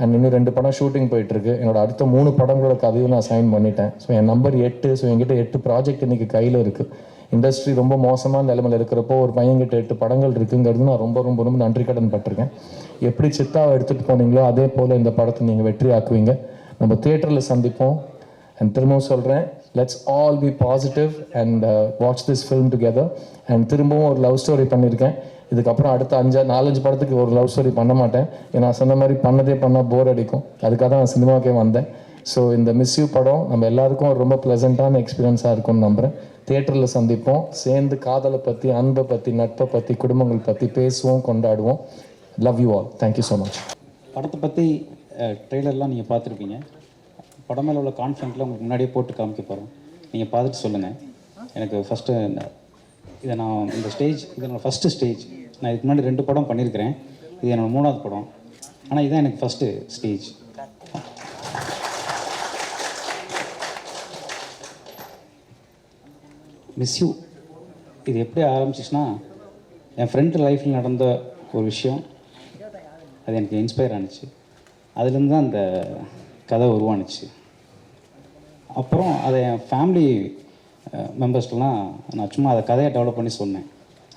அண்ட் இன்னும் 2 படம் ஷூட்டிங் போயிட்டுருக்கு. என்னோட அடுத்த 3 படங்களோட கதையும் நான் சைன் பண்ணிட்டேன். ஸோ என் நம்பர் 8. ஸோ என்கிட்ட 8 ப்ராஜெக்ட் இன்றைக்கி கையில் இருக்குது. இண்டஸ்ட்ரி ரொம்ப மோசமான நிலைமையில் இருக்கிறப்போ ஒரு பையன்கிட்ட 8 படங்கள் இருக்குங்கிறது நான் ரொம்ப ரொம்ப ரொம்ப நன்றி கடன் பட்டிருக்கேன். எப்படி சித்தாவை எடுத்துகிட்டு போனீங்களோ அதே போல் இந்த படத்தை நீங்கள் வெற்றி ஆக்குவீங்க. நம்ம தியேட்டரில் சந்திப்போம். அண்ட் திரும்பவும் சொல்கிறேன், let's all B positive and watch this film together. And திரும்பவும் ஒரு லவ் ஸ்டோரி பண்ணியிருக்கேன். இதுக்கப்புறம் அடுத்த 4-5 படத்துக்கு ஒரு லவ் ஸ்டோரி பண்ண மாட்டேன். ஏன்னா சொன்ன மாதிரி பண்ணால் போர் அடிக்கும். அதுக்காக தான் நான் சினிமாவுக்கே வந்தேன். ஸோ இந்த மிஸ் யூ படம் நம்ம எல்லாருக்கும் ஒரு ரொம்ப ப்ளசண்ட்டான எக்ஸ்பீரியன்ஸாக இருக்கும்னு நம்புகிறேன். தியேட்டரில் சந்திப்போம். சேர்ந்து காதலை பற்றி, அன்பை பற்றி, நட்பை பற்றி, குடும்பங்கள் பற்றி பேசுவோம், கொண்டாடுவோம். Love you all. Thank you so much. படத்தை பற்றி ட்ரெய்லர்லாம் நீங்கள் பார்த்துருப்பீங்க. படம் மேலே உள்ள கான்ஃபிடென்ட்லாம் உங்களுக்கு முன்னாடியே போட்டு காமிக்க போகிறோம். நீங்கள் பார்த்துட்டு சொல்லுங்கள். எனக்கு ஃபஸ்ட்டு இதை நான் இந்த ஸ்டேஜ், இது என்னோடய ஃபஸ்ட்டு ஸ்டேஜ். நான் இதுக்கு முன்னாடி 2 படம் பண்ணியிருக்கிறேன். இது என்னோடய 3ஆவது படம். ஆனால் இதுதான் எனக்கு ஃபஸ்ட்டு ஸ்டேஜ். மிஸ் யூ இது எப்படி ஆரம்பிச்சிச்சுன்னா, என் ஃப்ரெண்டு லைஃப்பில் நடந்த ஒரு விஷயம். அது எனக்கு இன்ஸ்பயர் ஆனிச்சு. அதுலேருந்து தான் அந்த கதை உருவானுச்சு. அப்புறம் அதை என் ஃபேமிலி மெம்பர்ஸ்லாம் நான் சும்மா அதை கதையை டெவலப் பண்ணி சொன்னேன்.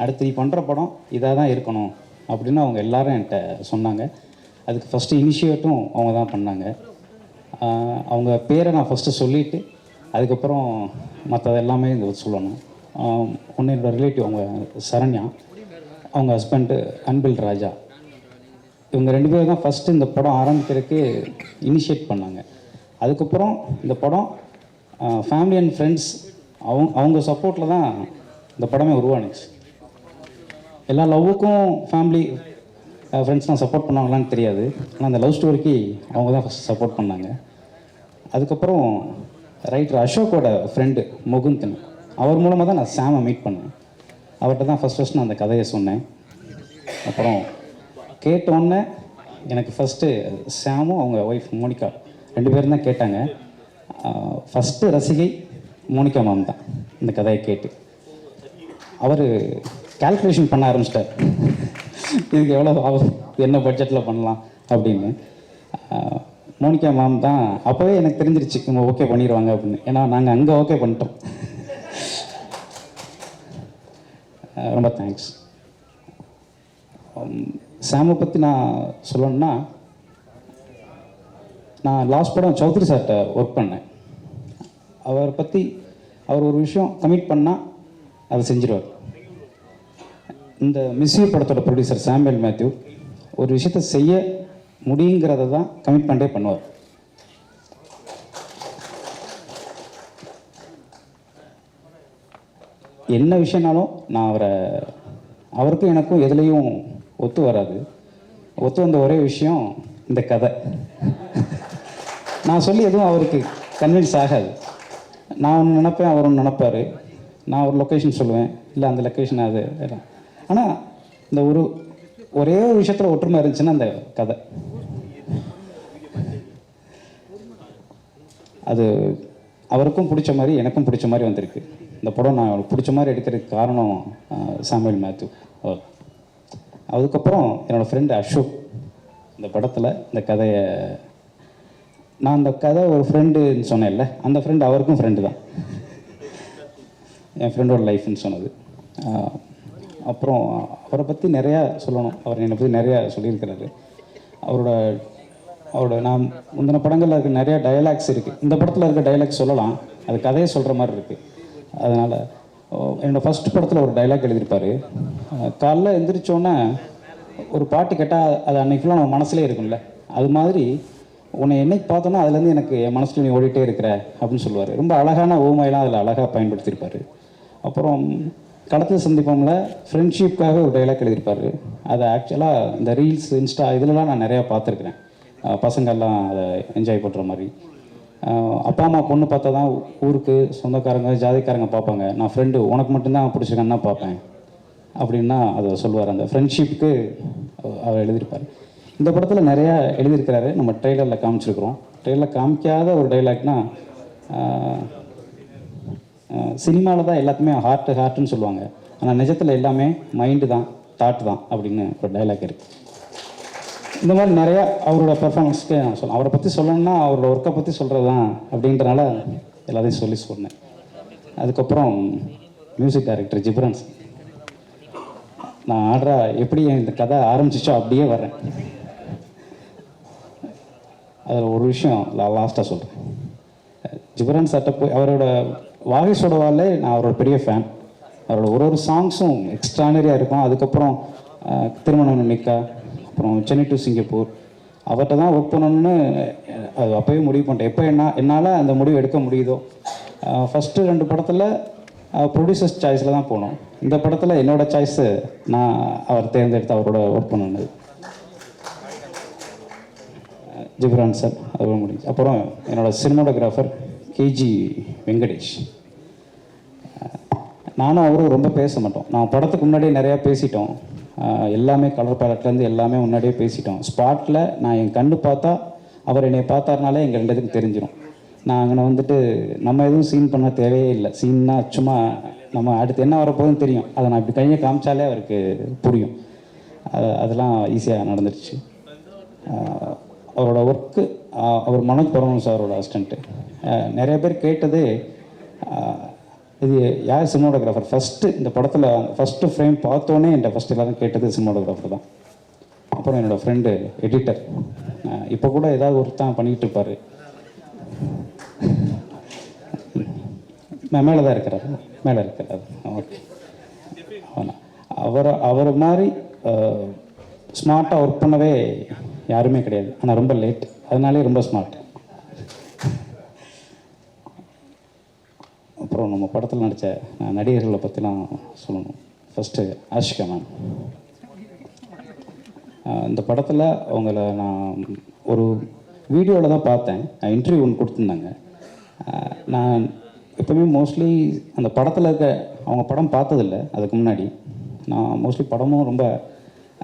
அடுத்து நீ பண்ணுற படம் இதாக தான் இருக்கணும் அப்படின்னு அவங்க எல்லோரும் என்கிட்ட சொன்னாங்க. அதுக்கு ஃபஸ்ட்டு இனிஷியேட்டும் அவங்க தான் பண்ணாங்க. அவங்க பேரை நான் ஃபஸ்ட்டு சொல்லிவிட்டு அதுக்கப்புறம் மற்றது எல்லாமே இங்கே சொல்லணும். ஒன்று என்னோடய ரிலேட்டிவ், அவங்க சரண்யா, அவங்க ஹஸ்பண்டு அன்பில் ராஜா. இவங்க 2 பேரும் தான் ஃபஸ்ட்டு இந்த படம் ஆரம்பிக்கிறதுக்கு இனிஷியேட் பண்ணாங்க. அதுக்கப்புறம் இந்த படம் ஃபேமிலி அண்ட் ஃப்ரெண்ட்ஸ் அவங்க சப்போர்ட்டில் தான் இந்த படமே உருவானுச்சு. எல்லா லவ்வுக்கும் ஃபேமிலி ஃப்ரெண்ட்ஸ்லாம் சப்போர்ட் பண்ணாங்களான்னு தெரியாது. ஆனால் அந்த லவ் ஸ்டோரிக்கு அவங்க தான் ஃபஸ்ட் சப்போர்ட் பண்ணாங்க. அதுக்கப்புறம் ரைட்டர் அசோக்கோட ஃப்ரெண்டு முகுந்தன், அவர் மூலமாக தான் நான் சாமை மீட் பண்ணேன். அவர்கிட்ட தான் ஃபஸ்ட் நான் அந்த கதையை சொன்னேன். அப்புறம் கேட்டோன்னே எனக்கு ஃபஸ்ட்டு சாமும் அவங்க ஒய்ஃப் மோனிகா 2 பேரும் தான் கேட்டாங்க. ஃபஸ்ட்டு ரசிகை மோனிகா மேம் தான் இந்த கதையை கேட்டு. அவர் கால்குலேஷன் பண்ண ஆரம்பிச்சிட்டார், இதுக்கு எவ்வளோ ஆகும், என்ன பட்ஜெட்டில் பண்ணலாம் அப்படின்னு. மோனிகா மேம் தான் அப்போவே எனக்கு தெரிஞ்சிருச்சு இவங்க ஓகே பண்ணிடுவாங்க அப்படின்னு. ஏன்னா நாங்கள் அங்கே ஓகே பண்ணிட்டோம். ரொம்ப தேங்க்ஸ். சாமை பற்றி நான் சொல்லணுன்னா, நான் லாஸ்ட் படம் சௌத்ரி சார்கிட்ட ஒர்க் பண்ணேன். அவர் ஒரு விஷயம் கமிட் பண்ணால் அதை செஞ்சிருவார். இந்த மிஸ் யூ படத்தோட ப்ரொடியூசர் சாமுவேல் மேத்யூ ஒரு விஷயத்தை செய்ய முடியுங்கிறத தான் கமிட்மெண்ட்டே பண்ணுவார். என்ன விஷயம்னாலும் நான் அவருக்கும் எனக்கும் எதுலேயும் ஒத்து வராது. ஒத்து வந்த ஒரே விஷயம் இந்த கதை. நான் சொல்லி எதுவும் அவருக்கு கன்வின்ஸ் ஆகாது. நான் ஒன்று நினப்பேன், அவர் ஒன்று நினப்பார். நான் ஒரு லொக்கேஷன் சொல்லுவேன், இல்லை அந்த லொக்கேஷன் அது. ஆனால் இந்த ஒரே ஒரு விஷயத்தில் ஒற்றுமை இருந்துச்சுன்னா அந்த கதை. அது அவருக்கும் பிடிச்ச மாதிரி எனக்கும் பிடிச்ச மாதிரி வந்திருக்கு. இந்த படம் நான் அவருக்கு பிடிச்ச மாதிரி எடுக்கிறதுக்கு காரணம் சாமுவேல் மேத்யூ. அதுக்கப்புறம் என்னோடய ஃப்ரெண்டு அசோக் இந்த படத்தில் இந்த கதையை, நான் அந்த கதை ஒரு ஃப்ரெண்டுன்னு சொன்னேன்ல, அந்த ஃப்ரெண்டு அவருக்கும் ஃப்ரெண்டு தான், என் ஃப்ரெண்டோட லைஃப்னு சொன்னது. அப்புறம் அவரை பற்றி நிறையா சொல்லணும். அவர் என்னை பற்றி நிறையா சொல்லியிருக்கிறாரு. அவரோட நான் முந்தின படங்களில் இருக்க நிறையா டைலாக்ஸ் இருக்குது. இந்த படத்தில் இருக்க டைலாக்ஸ் சொல்லலாம், அது கதையை சொல்கிற மாதிரி இருக்குது. அதனால் என்னோடய ஃபஸ்ட் படத்தில் ஒரு டைலாக் எழுதியிருப்பார். காலைல எழுந்திரிச்சோன்னே ஒரு பாட்டு கேட்டால் அது அன்றைக்கி ஃபுல்லாக நம்ம மனசுலேயே இருக்கும்ல, அது மாதிரி உன்னை என்னைக்கு பார்த்தோன்னா அதுலேருந்து எனக்கு என் மனசில் நீ ஓடிட்டே இருக்கிற அப்படின்னு சொல்லுவார். ரொம்ப அழகான ஓமையெல்லாம் அதில் அழகாக பயன்படுத்தியிருப்பார். அப்புறம் களத்தில் சந்திப்போம்ல ஃப்ரெண்ட்ஷிப்காக ஒரு டைலாக் எழுதியிருப்பார். அதை ஆக்சுவலாக இந்த ரீல்ஸ், இன்ஸ்டா இதிலலாம் நான் நிறையா பார்த்துருக்குறேன். பசங்கள்லாம் அதை என்ஜாய் பண்ணுற மாதிரி. அப்பா அம்மா பொண்ணு பார்த்தா தான் ஊருக்கு சொந்தக்காரங்க ஜாதிக்காரங்க பார்ப்பாங்க. நான் ஃப்ரெண்டு உனக்கு மட்டும்தான் பிடிச்சிருக்கேன்னா பார்ப்பேன் அப்படின்னா அதை சொல்லுவார். அந்த ஃப்ரெண்ட்ஷிப்புக்கு அவர் எழுதியிருப்பார். இந்த படத்தில் நிறையா எழுதியிருக்கிறாரு. நம்ம ட்ரெய்லரில் காமிச்சிருக்கிறோம். ட்ரெய்லரில் காமிக்காத ஒரு டைலாக்னா, சினிமாவில் தான் எல்லாத்துமே ஹார்ட்டுன்னு சொல்லுவாங்க, ஆனால் நிஜத்தில் எல்லாமே மைண்டு தான், தாட் தான் அப்படின்னு ஒரு டைலாக் இருக்குது. இந்த மாதிரி நிறையா அவரோட பெர்ஃபார்மன்ஸ்க்கு நான் சொல்லுவேன். அவரை பற்றி சொல்லணும்னா அவரோட ஒர்க்கை பற்றி சொல்கிறது தான் அப்படின்றனால எல்லாத்தையும் சொன்னேன். அதுக்கப்புறம் மியூசிக் டைரக்டர் ஜிப்ரான் சார். நான் எப்படி இந்த கதை ஆரம்பிச்சிச்சோ அப்படியே வர்றேன். அதில் ஒரு விஷயம் லாஸ்ட்டாக சொல்கிறேன். ஜிப்ரான் சார்ட்ட போய் அவரோட வாகிஸோட வாலே நான் அவரோட பெரிய ஃபேன். அவரோட ஒரு சாங்ஸும் எக்ஸ்ட்ரானரியாக இருக்கும். அதுக்கப்புறம் திருமணம் நிக்கா, அப்புறம் சென்னை டு சிங்கப்பூர், அவர்கிட்ட தான் ஒர்க் பண்ணணும்னு அது அப்போவே முடிவு பண்ணிட்டேன். எப்போ என்னால் அந்த முடிவு எடுக்க முடியுதோ. ஃபஸ்ட்டு 2 படத்தில் ப்ரொடியூசர்ஸ் சாய்ஸில் தான் போனோம். இந்த படத்தில் என்னோடய சாய்ஸு நான் அவர் தேர்ந்தெடுத்து அவரோட ஒர்க் பண்ணது ஜிப்ரான் சார். அது முடிஞ்சு அப்புறம் என்னோடய சினிமாட்டோகிராஃபர் கேஜி வெங்கடேஷ். நானும் அவரும் ரொம்ப பேச மாட்டோம். நான் படத்துக்கு முன்னாடியே நிறையா பேசிட்டோம். எல்லாமே கலர் பேலட்லேருந்து எல்லாமே முன்னாடியே பேசிட்டோம். ஸ்பாட்டில் நான் என் கண்ணு பார்த்தா அவர் என்னை பார்த்தாருனாலே எங்கள் 2 பேத்துக்கும் தெரிஞ்சிடும். நான் அங்கே வந்துட்டு நம்ம எதுவும் சீன் பண்ண தேவையே இல்லை. சீன்னா சும்மா நம்ம அடுத்து என்ன வரப்போகுதுன்னு தெரியும். அதை நான் இப்படி கையை காமிச்சாலே அவருக்கு புரியும். அதெல்லாம் ஈஸியாக நடந்துருச்சு. அவரோட ஒர்க்கு, அவர் மனோஜ் பரமன் சாரோட அசிஸ்டண்ட்டு. நிறைய பேர் கேட்டது, இது யார் சினிமாட்டோகிராஃபர் ஃபஸ்ட்டு இந்த படத்தில் ஃபஸ்ட்டு ஃப்ரேம் பார்த்தோன்னே என்கிட்ட ஃபஸ்ட்டு எல்லோரும் கேட்டது சினிமாட்டோகிராஃபர் தான். அப்புறம் என்னோடய ஃப்ரெண்டு எடிட்டர், இப்போ கூட ஏதாவது ஒருத்தான் பண்ணிக்கிட்டு இருப்பார். மேலே தான் இருக்கிறாரு, மேலே இருக்கிறாரு. ஓகே, அவரை மாதிரி ஸ்மார்ட்டாக ஒர்க் பண்ணவே யாருமே கிடையாது. ஆனால் ரொம்ப லேட், அதனாலே ரொம்ப ஸ்மார்ட். அப்புறம் நம்ம படத்தில் நடித்த நடிகர்களை பற்றிலாம் சொல்லணும். First Ashika ma'am. இந்த படத்தில் அவங்கள நான் ஒரு வீடியோவில் தான் பார்த்தேன். இன்டர்வியூ ஒன்று கொடுத்துருந்தாங்க. நான் எப்போவுமே மோஸ்ட்லி அந்த படத்தில் இருக்க அவங்க படம் பார்த்ததில்ல. அதுக்கு முன்னாடி நான் மோஸ்ட்லி படமும் ரொம்ப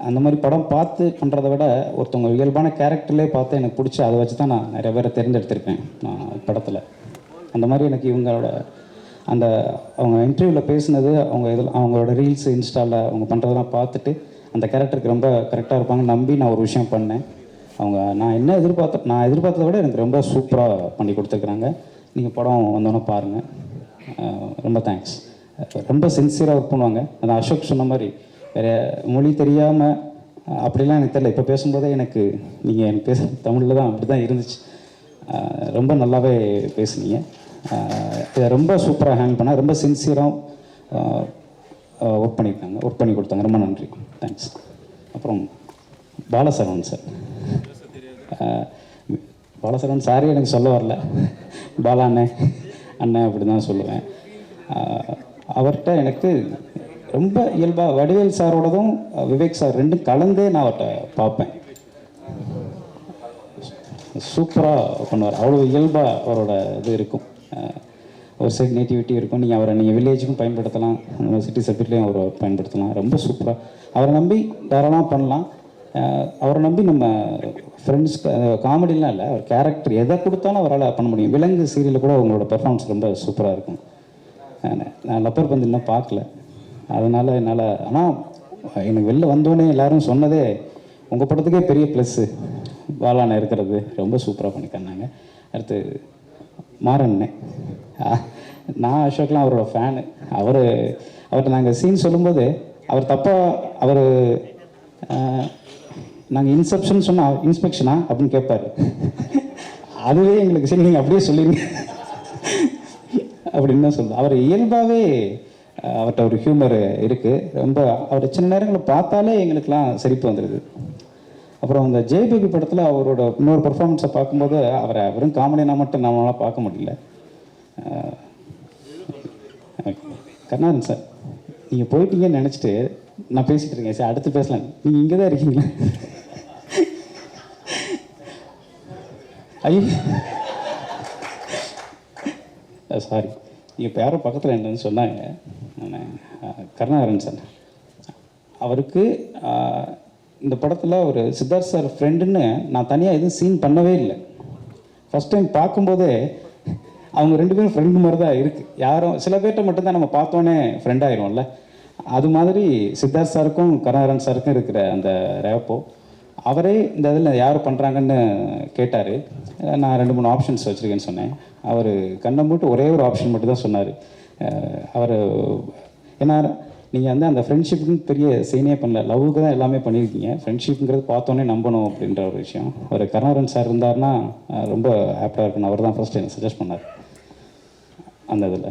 அந்த மாதிரி படம் பார்த்து பண்ணுறத விட ஒருத்தவங்க இயல்பான கேரக்டர்லேயே பார்த்து எனக்கு பிடிச்சி அதை வச்சு தான் நான் நிறைய பேரை தேர்ந்தெடுத்திருப்பேன் நான் படத்தில். அந்த மாதிரி எனக்கு இவங்களோட அந்த அவங்க இன்டர்வியூவில் பேசினது, அவங்களோட ரீல்ஸ் இன்ஸ்டாவில் அவங்க பண்ணுறதெல்லாம் பார்த்துட்டு அந்த கேரக்டருக்கு ரொம்ப கரெக்டாக இருப்பாங்கன்னு நம்பி நான் ஒரு விஷயம் பண்ணேன். நான் எதிர்பார்த்ததை விட எனக்கு ரொம்ப சூப்பராக பண்ணி கொடுத்துருக்குறாங்க. நீங்கள் படம் வந்தோன்னே பாருங்கள். ரொம்ப தேங்க்ஸ். ரொம்ப சின்சியராக ஒர்க் பண்ணுவாங்க. அதான் அசோக் சொன்ன மாதிரி வேறு மொழி தெரியாமல் அப்படிலாம் எனக்கு தெரியல. இப்போ பேசும்போதே எனக்கு நீங்கள் பேச தமிழில் தான் அப்படி தான் இருந்துச்சு. ரொம்ப நல்லாவே பேசுனீங்க. இதை ரொம்ப சூப்பராக ஹேண்டில் பண்ண, ரொம்ப சின்சியராக ஒர்க் பண்ணி கொடுத்தாங்க. ரொம்ப நன்றி, தேங்க்ஸ். அப்புறம் பாலசரவன் சார். பாலசரவன் சாரே எனக்கு சொல்ல வரல, பாலா அண்ணன் அப்படி தான் சொல்லுவேன். அவர்கிட்ட எனக்கு ரொம்ப இயல்பாக வடிவேல் சாரோடதும் விவேக் சார் ரெண்டும் கலந்தே நான் அவர்கிட்ட பார்ப்பேன். சூப்பராக பண்ணுவார். அவ்வளோ இயல்பாக அவரோட இது இருக்கும். ஒரு சைடு நேட்டிவிட்டி இருக்கும். நீங்கள் வில்லேஜுக்கும் பயன்படுத்தலாம், நம்ம சிட்டி சப்ஜெக்ட்லேயும் அவரை பயன்படுத்தலாம். ரொம்ப சூப்பராக அவரை நம்பி தாராளமாக பண்ணலாம். அவரை நம்பி நம்ம ஃப்ரெண்ட்ஸ்க்கு காமெடிலாம் இல்லை, அவர் கேரக்டர் எதை கொடுத்தாலும் அவரால் பண்ண முடியும். விலங்கு சீரியலில் கூட அவங்களோட பெர்ஃபார்மன்ஸ் ரொம்ப சூப்பராக இருக்கும். நான் லப்பர் பந்து இன்னும் பார்க்கல, அதனால் என்னால். ஆனால் எனக்கு வெளில வந்தோடனே எல்லோரும் சொன்னதே உங்கள் படத்துக்கே பெரிய ப்ளஸ்ஸு பாலாண்ணே இருக்கிறது. ரொம்ப சூப்பராக பண்ணிக்காங்க. அடுத்து மாறண்ணே. நான் அசோக்லாம் அவரோட ஃபேனு. அவர்கிட்ட நாங்கள் சீன் சொல்லும்போது அவர் தப்பாக நாங்கள் இன்செப்ஷன் சொன்னால் இன்ஸ்பெக்ஷனா அப்படின்னு கேட்பார். அதுவே எங்களுக்கு சரி நீங்கள் அப்படியே சொல்லிடுங்க அப்படின்னு தான் சொல்லுவோம். அவர் இயல்பாகவே அவர்கிட்ட ஒரு ஹியூமர் இருக்குது. ரொம்ப அவர் சின்ன நேரங்களை பார்த்தாலே எங்களுக்கெல்லாம் சிரிப்பு வந்துடுது. அப்புறம் அந்த ஜெய்பேபி படத்தில் அவரோட இன்னொரு பர்ஃபார்மன்ஸை பார்க்கும்போது அவரை வெறும் காமெடினா மட்டும் நம்மளால் பார்க்க முடியல. கருணாகரன் சார், நீங்கள் போயிட்டீங்கன்னு நினச்சிட்டு நான் பேசிகிட்டு இருக்கேன் சார், அடுத்து பேசலாம். நீங்கள் இங்கே தான் இருக்கீங்களா? ஐயோ சாரி, நீங்கள் இப்போ யாரும் பக்கத்தில் என்னன்னு சொன்னாங்க, கருணாகரன் சார். அவருக்கு இந்த படத்தில் ஒரு சித்தார்த் சார் ஃப்ரெண்டுன்னு நான் தனியாக எதுவும் சீன் பண்ணவே இல்லை. ஃபஸ்ட் டைம் பார்க்கும்போதே அவங்க 2 பேரும் ஃப்ரெண்டு மாதிரி தான் இருக்குது. யாரும் சில பேர்கிட்ட மட்டும்தான் நம்ம பார்த்தோன்னே ஃப்ரெண்ட் ஆகிரும்ல, அது மாதிரி சித்தார்த் சாருக்கும் கருணாகரன் சாருக்கும் இருக்கிற அந்த ரேப்போ. அவரே இந்த இதில் யார் பண்ணுறாங்கன்னு கேட்டார். நான் 2-3 ஆப்ஷன்ஸ் வச்சுருக்கேன்னு சொன்னேன். அவர் கண்ணை மூட்டு ஒரே ஒரு ஆப்ஷன் மட்டும் தான் சொன்னார். அவர் ஏன்னா நீங்கள் வந்து அந்த ஃப்ரெண்ட்ஷிப்புன்னு பெரிய சீனே பண்ணல, லவ்வுக்கு தான் எல்லாமே பண்ணியிருக்கீங்க. ஃப்ரெண்ட்ஷிப்புங்கிறது பார்த்தோன்னே நம்பணும் அப்படின்ற ஒரு விஷயம். ஒரு கருணாகரன் சார் இருந்தார்னா ரொம்ப ஆப்டாக இருக்குன்னு அவர் தான் ஃபஸ்ட்டு எனக்கு சஜஸ்ட் பண்ணார் அந்த இதில்.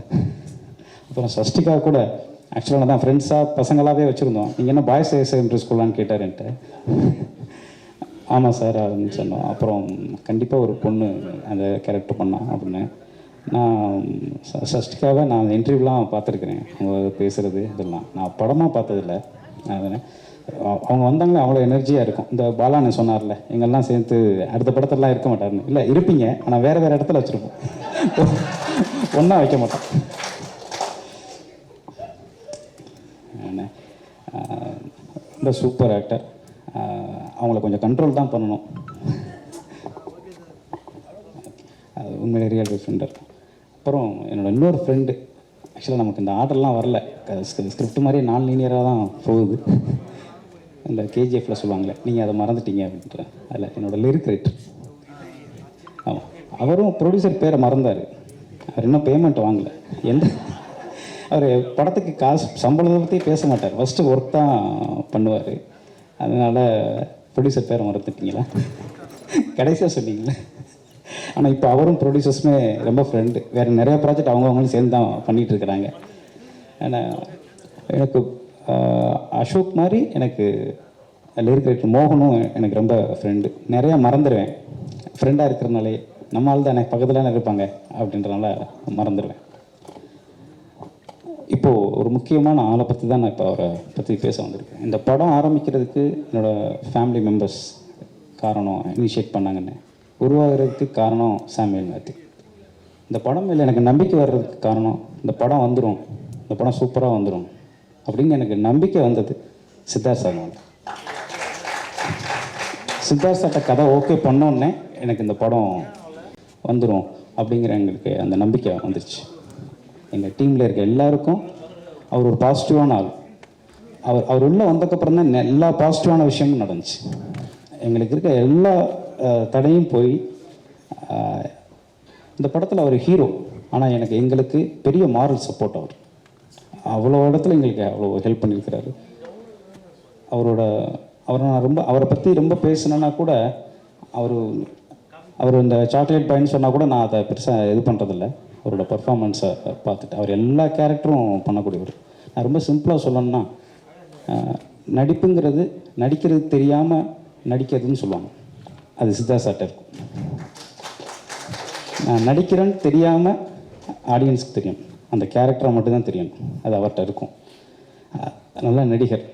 அப்புறம் சஷ்டிகா கூட ஆக்சுவலாக நான் தான் ஃப்ரெண்ட்ஸாக பசங்களாகவே வச்சுருந்தோம். நீங்கள் என்ன பாய்ஸ் செகண்டரி ஸ்கூலான்னு கேட்டாருன்ட்டு. ஆமாம் சார் அப்படின்னு சொன்னோம். அப்புறம் கண்டிப்பாக ஒரு பொண்ணு அந்த கேரக்டர் பண்ணா அப்படின்னு. நான் சஷ்டிகாவை நான் இன்டர்வியூலாம் பார்த்துருக்குறேன், அவங்க பேசுகிறது இதெல்லாம். நான் படமாக பார்த்ததில்ல. அதனால் அவங்க வந்தாங்களே அவ்வளோ எனர்ஜியாக இருக்கும். இந்த பாலான்னு சொன்னார்ல, எங்கெல்லாம் சேர்த்து அடுத்த படத்தெல்லாம் இருக்க மாட்டாருன்னு. இல்லை இருப்பீங்க, ஆனால் வேறு வேறு இடத்துல வச்சுருப்போம், ஒன்றா வைக்க மாட்டோம். ரொம்ப சூப்பர் ஆக்டர். அவங்கள கொஞ்சம் கண்ட்ரோல் தான் பண்ணணும். அது உண்மையிலே ரியல் ஃப்ரெண்டர். அப்புறம் என்னோடய இன்னொரு ஃப்ரெண்டு, ஆக்சுவலாக நமக்கு இந்த ஆர்டர்லாம் வரல, ஸ்கிரிப்ட் மாதிரியே 4 லீனியராக தான் போகுது. இந்த கேஜிஎஃப்பில் சொல்லுவாங்களே, நீங்கள் அதை மறந்துட்டீங்க அப்படின்ற, அதில் என்னோடய லிரிக் ரைட்டர். ஆமாம், அவரும் ப்ரொடியூசர் பேரை மறந்தார். அவர் இன்னும் பேமெண்ட் வாங்கலை. அவர் படத்துக்கு காசு சம்பளத்தை பற்றி பேச மாட்டார், ஃபஸ்ட்டு ஒர்க் தான் பண்ணுவார். அதனால் ப்ரொடியூசர் பேரை மறந்துட்டீங்களா, கடைசியாக சொன்னீங்களே. ஆனால் இப்போ அவரும் ப்ரொடியூசர்ஸுமே ரொம்ப ஃப்ரெண்டு. வேறு நிறையா ப்ராஜெக்ட் அவங்கவுங்களும் சேர்ந்து தான் பண்ணிகிட்ருக்குறாங்க. ஆனால் எனக்கு அசோக் மாதிரி எனக்கு லிரிக் ரைட்டர் மோகனும் எனக்கு ரொம்ப ஃப்ரெண்டு. நிறையா மறந்துடுவேன் ஃப்ரெண்டாக இருக்கிறனாலே. நம்மளால் தான் எனக்கு பக்கத்தில் தானே இருப்பாங்க அப்படின்றனால மறந்துடுவேன். இப்போது ஒரு முக்கியமான ஆளை பற்றி தான் நான் இப்போ அவரை பற்றி பேச வந்திருக்கேன். இந்த படம் ஆரம்பிக்கிறதுக்கு என்னோடய ஃபேமிலி மெம்பர்ஸ் காரணம், இனிஷியேட் பண்ணாங்கன்னு. உருவாகிறதுக்கு காரணம் சாமுவேல் மேத்யூ. இந்த படம் மேலே எனக்கு நம்பிக்கை வர்றதுக்கு காரணம், இந்த படம் வந்துடும், இந்த படம் சூப்பராக வந்துடும் அப்படின்னு எனக்கு நம்பிக்கை வந்தது சித்தார்த் சார். சித்தார்த் சார்ட்ட கதை ஓகே பண்ணோன்னே எனக்கு இந்த படம் வந்துடும் அப்படிங்கிற எங்களுக்கு அந்த நம்பிக்கை வந்துருச்சு. எங்கள் டீமில் இருக்க எல்லாருக்கும் அவர் ஒரு பாசிட்டிவான ஆள். அவர் உள்ளே வந்ததுக்கப்புறம் தான் எல்லா பாசிட்டிவான விஷயமும் நடந்துச்சு. எங்களுக்கு இருக்க எல்லா தடையும் போய் இந்த படத்தில் அவர் ஹீரோ, ஆனால் எங்களுக்கு பெரிய மாரல் சப்போர்ட். அவ்வளோ இடத்துல எங்களுக்கு அவ்வளோ ஹெல்ப் பண்ணியிருக்கிறாரு. அவரை பற்றி ரொம்ப பேசினேன்னா கூட, அவர் இந்த சாக்லேட் பாயின்னு சொன்னால் கூட நான் அதை பெருசாக இது பண்ணுறதில்ல. அவரோட பர்ஃபார்மன்ஸை பார்த்துட்டு அவர் எல்லா கேரக்டரும் பண்ணக்கூடியவர். நான் ரொம்ப சிம்பிளாக சொல்லணும்னா, நடிப்புங்கிறது நடிக்கிறது தெரியாமல் நடிக்கிறதுன்னு சொல்லுவாங்க, அது சித்தார்த் சார்ட்ட இருக்கும். நான் நடிக்கிறேன்னு தெரியாமல் ஆடியன்ஸுக்கு தெரியும், அந்த கேரக்டரை மட்டும்தான் தெரியும், அது அவர்கிட்ட இருக்கும். நல்ல நடிகர்,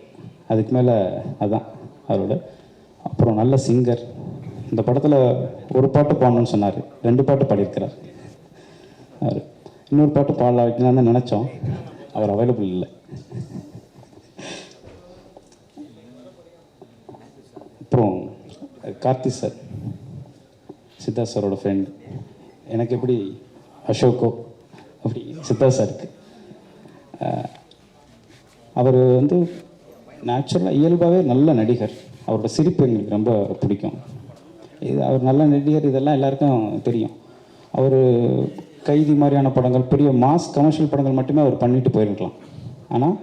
அதுக்கு மேலே அதுதான் அவரோட. அப்புறம் நல்ல சிங்கர். இந்த படத்தில் ஒரு பாட்டு பாடணும்னு சொன்னார், 2 பாட்டு பாடியிருக்கிறார். அவர் இன்னொரு பாட்டு பாடல வைக்கலான்னு தான் நினச்சோம், அவர் அவைலபிள் இல்லை. அப்புறம் கார்த்தி சார், சித்தார்த் சாரோட ஃப்ரெண்ட். எனக்கு எப்படி அசோக்கோ அப்படி சித்தார்த் சாருக்கு. அவர் வந்து நேச்சுரலாக இயல்பாகவே நல்ல நடிகர். அவரோட சிரிப்பு எங்களுக்கு ரொம்ப பிடிக்கும். அவர் நல்ல நடிகர், இதெல்லாம் எல்லாருக்கும் தெரியும். அவர் கைதி மாதிரியான படங்கள், பெரிய மாஸ் கமர்ஷியல் படங்கள் மட்டுமே அவர் பண்ணிட்டு போயிருக்கலாம். ஆனால்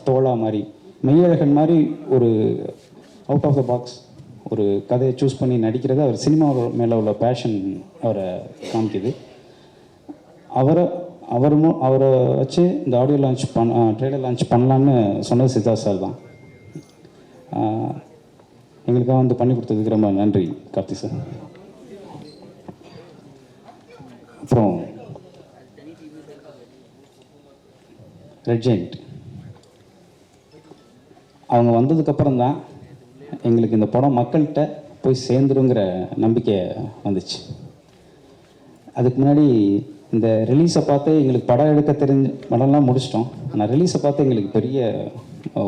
தோழா மாதிரி, மெய்யழகன் மாதிரி ஒரு அவுட் ஆஃப் த பாக்ஸ் ஒரு கதையை சூஸ் பண்ணி நடிக்கிறது அவர் சினிமா மேலே உள்ள பேஷன் அவரை காமிக்குது. அவரை வச்சு இந்த ஆடியோ லான்ச் ட்ரெய்லர் லான்ச் பண்ணலான்னு சொன்னது சித்தார்த் சார் தான். எங்களுக்காக வந்து பண்ணி கொடுத்ததுக்கு ரொம்ப நன்றி கார்த்தி சார். அப்புறம் ரெட் ஜெயண்ட் அவங்க வந்ததுக்கப்புறம் தான் எங்களுக்கு இந்த படம் மக்கள்கிட்ட போய் சேர்ந்துருங்கிற நம்பிக்கை வந்துச்சு. அதுக்கு முன்னாடி இந்த ரிலீஸை பார்த்து எங்களுக்கு படம் எடுக்க தெரிஞ்ச படம்லாம் முடிச்சிட்டோம். ஆனால் ரிலீஸை பார்த்து எங்களுக்கு பெரிய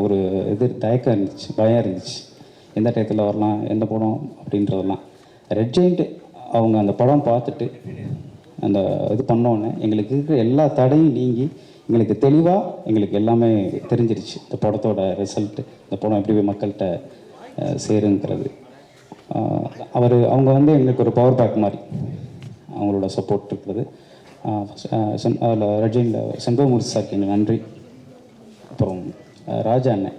ஒரு தயக்கம் இருந்துச்சு, பயம் இருந்துச்சு. எந்த டயத்தில் வரலாம், எந்த படம் அப்படின்றதெல்லாம். ரெட் ஜெயிண்ட் அவங்க அந்த படம் பார்த்துட்டு அந்த இது பண்ணோன்னே எங்களுக்கு இருக்கிற எல்லா தடையும் நீங்கி எங்களுக்கு தெளிவாக எங்களுக்கு எல்லாமே தெரிஞ்சிருச்சு. இந்த படத்தோட ரிசல்ட்டு, இந்த படம் எப்படி போய் மக்கள்கிட்ட சேருங்கிறது. அவங்க வந்து எங்களுக்கு ஒரு பவர் பேக் மாதிரி அவங்களோட சப்போர்ட் இருக்கிறது. அதில் ரஜினியில் செங்கோமூர்த்தி சாருக்கு எனக்கு நன்றி. அப்புறம் ராஜா அண்ணன்,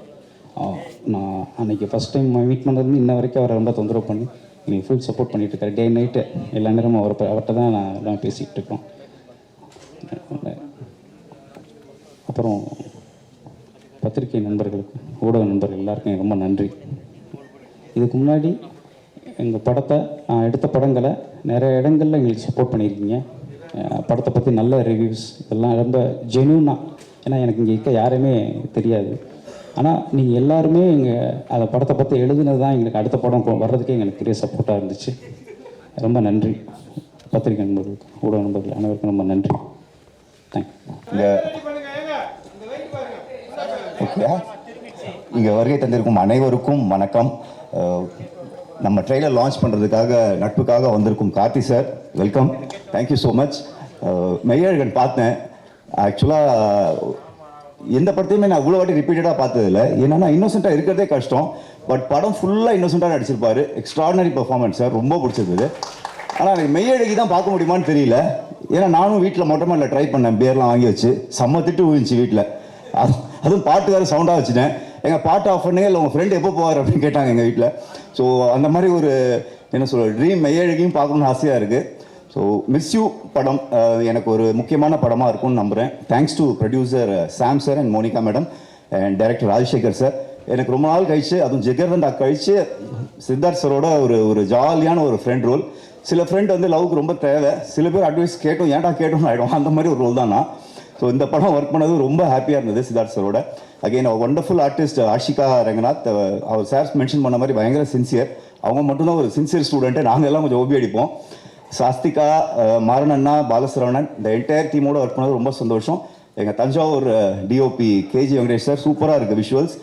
நான் அன்றைக்கி ஃபஸ்ட் டைம் மீட் பண்ணுறது இன்ன வரைக்கும் அவரை ரொம்ப தொந்தரவு பண்ணி எனக்கு ஃபுல் சப்போர்ட் பண்ணிகிட்டு இருக்காரு. டே நைட்டு எல்லா நேரமும் அவர்கிட்ட தான் நான் எல்லாம் பேசிகிட்டு இருக்கோம். அப்புறம் பத்திரிகை நண்பர்களுக்கு, ஊடக நண்பர்கள் எல்லாருக்கும் ரொம்ப நன்றி. இதுக்கு முன்னாடி எங்கள் படத்தை, நான் எடுத்த படங்களை நிறைய இடங்களில் எங்களுக்கு சப்போர்ட் பண்ணியிருக்கீங்க. படத்தை பற்றி நல்ல ரிவ்யூஸ் இதெல்லாம் ரொம்ப ஜென்யூனாக, ஏன்னா எனக்கு இங்கே இருக்க யாருமே தெரியாது. ஆனால் நீங்கள் எல்லாருமே எங்கள் அந்த படத்தை பற்றி எழுதுனது தான் எங்களுக்கு அடுத்த படம் வர்றதுக்கே எங்களுக்கு பெரிய சப்போர்ட்டாக இருந்துச்சு. ரொம்ப நன்றி. பத்திரிகை நண்பர்களுக்கு, ஊடக நண்பர்கள் அனைவருக்கும் ரொம்ப நன்றி. தேங்க்யூ. இங்கே வருகை தந்திருக்கும் அனைவருக்கும் வணக்கம். நம்ம ட்ரெய்லர் லான்ச் பண்ணுறதுக்காக நட்புக்காக வந்திருக்கும் Karthi sir, welcome. Thank you so much. Meiyazhagan பார்த்தேன். ஆக்சுவலாக எந்த படத்தையுமே நான் இவ்வளோ வாட்டி ரிப்பீட்டடாக பார்த்ததில்ல. ஏன்னா இன்னோசென்ட்டாக இருக்கிறதே கஷ்டம். பட் படம் ஃபுல்லாக இன்னோசென்ட்டாக நடிச்சிருப்பாரு. எக்ஸ்ட்ராடனரி பர்ஃபார்மன்ஸ் சார், ரொம்ப பிடிச்சிருந்தது. ஆனால் எனக்கு மெய்யழகி தான் பார்க்க முடியுமான்னு தெரியல. ஏன்னா நானும் வீட்டில் மொட்டை மாடியில் ட்ரை பண்ணேன், பேர்லாம் வாங்கி வச்சு. செம்ம திட்டு விழுந்துச்சு வீட்டில். அதுவும் பாட்டு வேறு சவுண்டாக வச்சுட்டேன். எங்கள் பாட்டு ஆஃப் பண்ணே இல்லை, உங்கள் ஃப்ரெண்டு எப்போ போவார் அப்படின்னு கேட்டாங்க எங்கள் வீட்டில். ஸோ அந்த மாதிரி ஒரு என்ன சொல்ல ட்ரீம் மெய்யழகியும் பார்க்கணுன்னு ஆசையாக இருக்குது. ஸோ மிஸ் யூ படம் எனக்கு ஒரு முக்கியமான படமாக இருக்கும்னு நம்புகிறேன். Thanks to producer Sam sir and Monica madam and director Rajasekar sir. எனக்கு ரொம்ப நாள் கழிச்சு, அதுவும் ஜெகர்வந்தா கழிச்சு சித்தார்த் சரோட ஒரு ஜாலியான ஒரு ஃப்ரெண்ட் ரோல். சில ஃப்ரெண்ட் வந்து லவ்க்கு ரொம்ப தேவை, சில பேர் அட்வைஸ் கேட்டோம் ஏன்டா கேட்டோம்னு ஆகிடும். அந்த மாதிரி ஒரு ரோல் தான் நான். ஸோ இந்த படம் ஒர்க் பண்ணது ரொம்ப ஹாப்பியாக இருந்தது சித்தார்த் சரோட. Again wonderful artist Ashika Ranganath. அவர் சார் மென்ஷன் பண்ண மாதிரி பயங்கர சின்சியர். அவங்க மட்டும்தான் ஒரு சின்சியர் ஸ்டூடெண்ட்டு. நாங்கள் எல்லாம் கொஞ்சம் ஓபி அடிப்போம். சாஸ்திகா, மாரண்ணா, பாலசரவணன், இந்த என்டையர் டீமோட ஒர்க் பண்ணது ரொம்ப சந்தோஷம். எங்கள் Thanjavur DOP KG Venkatesh sir, சூப்பராக இருக்குது விஷுவல்ஸ்.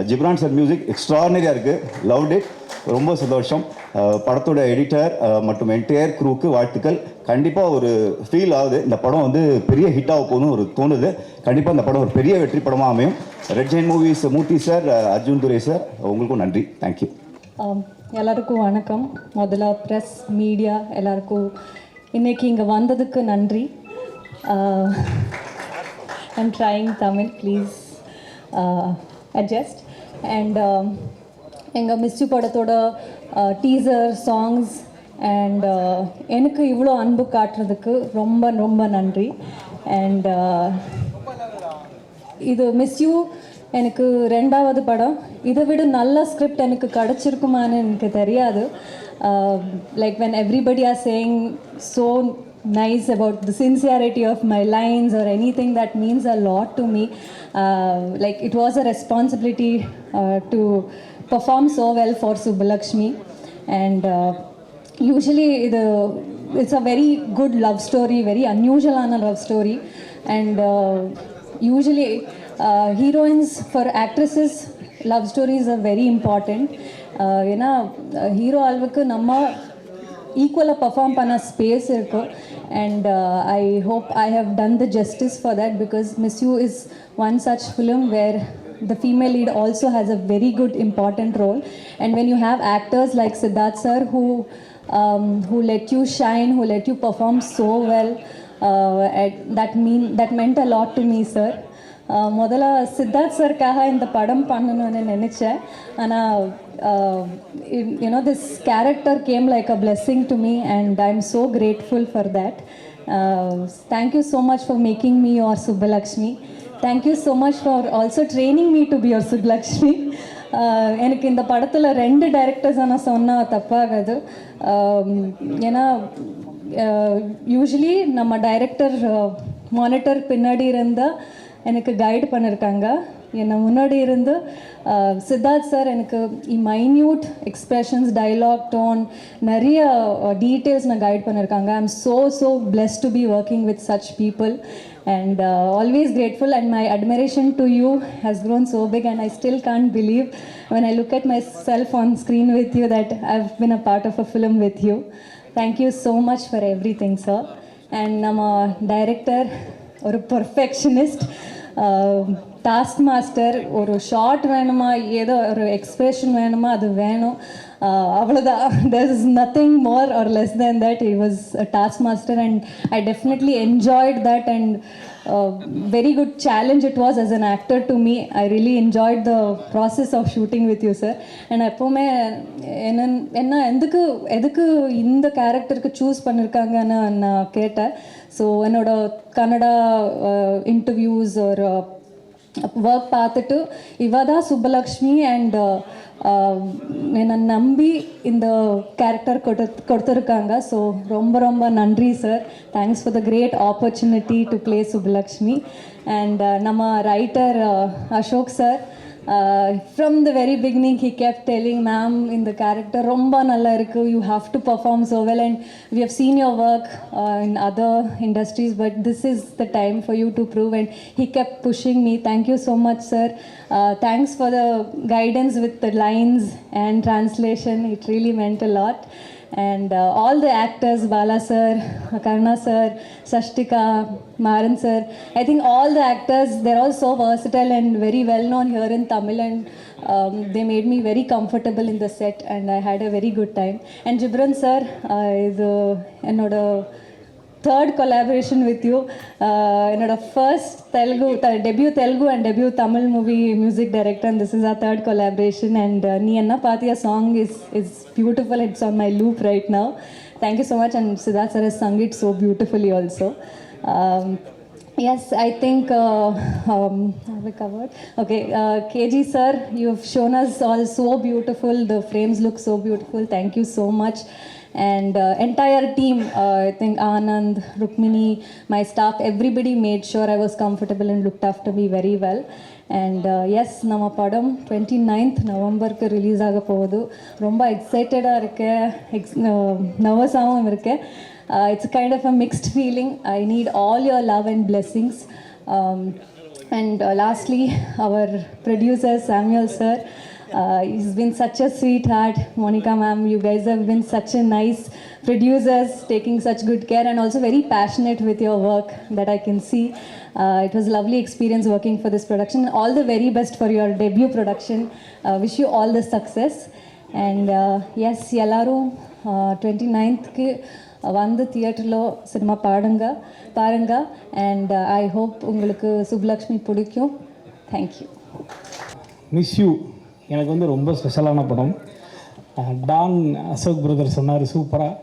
ஜிப்ரான் சார் மியூசிக் எக்ஸ்ட்ரானரியாக இருக்குது, லவ்ட் இட், ரொம்ப சந்தோஷம். படத்தோட எடிட்டர் மற்றும் என்டையர் க்ரூக்கு வாழ்த்துக்கள். கண்டிப்பாக ஒரு ஃபீல் ஆகுது, இந்த படம் வந்து பெரிய ஹிட்டாக போகணும்னு ஒரு தோணுது. கண்டிப்பாக இந்த படம் ஒரு பெரிய வெற்றி படமாக அமையும். ரெட் ஜெயின் மூவிஸ் மூர்த்தி சார், அர்ஜுன் துரை சார், உங்களுக்கும் நன்றி. தேங்க்யூ. எல்லாருக்கும் வணக்கம். முதல்ல ப்ரெஸ் மீடியா எல்லாருக்கும் இன்றைக்கி இங்கே வந்ததுக்கு நன்றி. I'm trying Tamil, please adjust. And எங்கள் மிஸ் யூ படத்தோட டீசர் சாங்ஸ் அண்ட் எனக்கு இவ்வளோ அன்பு காட்டுறதுக்கு ரொம்ப ரொம்ப நன்றி. அண்ட் இது மிஸ் யூ எனக்கு ரெண்டாவது படம். இதை விட நல்ல ஸ்கிரிப்ட் எனக்கு கிடச்சிருக்குமான்னு எனக்கு தெரியாது. Like when everybody are saying so nice about the sincerity of my lines or anything, that means a lot to me. Like it was a responsibility to perform so well for Subbulakshmi. And usually it's a very good love story, very unusual love story. And usually heroines for actresses love stories are very important. ஏன்னா hero அளவுக்கு நம்ம ஈக்குவலாக perform பண்ண space இருக்குது. And I hope I have done the justice for that, because Miss You is one such film where the female lead also has a very good important role. And when you have actors like Siddharth sir who let you shine, who let you perform so well, that meant a lot to me, sir. முதல்ல சித்தார்த் சருக்காக இந்த படம் பண்ணணும்னு நினச்சேன். ஆனால் you know this character game like a blessing to me and I am so grateful for that. Thank you so much for making me your Subbulakshmi. Thank you so much for also training me to be your Subbulakshmi. எனக்கு இந்த படத்தில் 2 டைரக்டர்ஸை நான் சொன்னால் தப்பாகாது. ஏன்னா usually நம்ம director monitor பின்னாடி இருந்தால் எனக்கு கைடு பண்ணியிருக்காங்க. என்னை முன்னாடி இருந்து சித்தார்த் சார் எனக்கு மைன்யூட் எக்ஸ்பிரஷன்ஸ் டைலாக் டோன் நிறைய டீட்டெயில்ஸ் நான் கைட் பண்ணியிருக்காங்க. I am so blessed to be working with such people and always grateful, and my admiration to you has grown so big, and I still can't believe when I look at myself on screen with you that I've been a part of a film with you. Thank you so much for everything, sir. And nama director or perfectionist, task master, ஒரு short வேணுமா ஏதோ ஒரு expression வேணுமா அது வேணும், அவ்வளோதான். there is nothing more or less than that. He was a task master and I definitely enjoyed that, and very good challenge it was as an actor to me. I really enjoyed the process of shooting with you, sir. and எப்போவுமே என்ன எதுக்கு இந்த கேரக்டருக்கு choose பண்ணியிருக்காங்கன்னு நான் கேட்டேன். So என்னோட Kannada interviews ஒரு ஒர்க் பார்த்துட்டு இவதான் சுப்பலக்ஷ்மி அண்ட் என்னை நம்பி இந்த கேரக்டர் கொடுத்துருக்காங்க. ஸோ ரொம்ப நன்றி sir. Thanks for the great opportunity to play Subbalakshmi. And நம்ம writer Ashok sir, from the very beginning he kept telling, ma'am, in the character romba nalla irukku, you have to perform so well, and we have seen your work in other industries, but this is the time for you to prove. And he kept pushing me. Thank you so much, sir. Thanks for the guidance with the lines and translation. It really meant a lot. And all the actors, Bala sir, Karna sir, Sashtika, Maran sir, I think all the actors, they're all so versatile and very well known here in Tamil, and they made me very comfortable in the set, and I had a very good time. And Jibran sir is என்னோட third collaboration with you. என்னோட first debut Telugu and debut Tamil movie music director, and this is our third collaboration. And Nee Anna Paathiya song is beautiful. It's on my loop right now. Thank you so much. And Siddharth sir has sung it so beautifully also. Yes, I think have we covered? Okay, KG sir, you've shown us all so beautiful. The frames look so beautiful. Thank you so much. And entire team, I think Anand, Rukmini, my staff, everybody made sure I was comfortable and looked after me very well. And yes, நம்ம படம் 29th நவம்பருக்கு release ஆக போகுது. ரொம்ப எக்ஸைட்டடாக இருக்கேன், நர்வஸாகவும் இருக்கேன். It's a kind of a mixed feeling. I need all your love and blessings. And lastly, our producer Samuel sir, he's been such a sweetheart. Monica ma'am, you guys have been such a nice producers, taking such good care, and also very passionate with your work that I can see. It was a lovely experience working for this production. All the very best for your debut production. Wish you all the success. And yes, எல்லாரும் 29th வந்து தியேட்டரில் cinema பாருங்க. And I hope உங்களுக்கு சுப்லக்ஷ்மி பிடிக்கும். Thank you. Miss you எனக்கு வந்து ரொம்ப ஸ்பெஷலான படம். டான் அசோக் பிரதர் சொன்னார் சூப்பராக.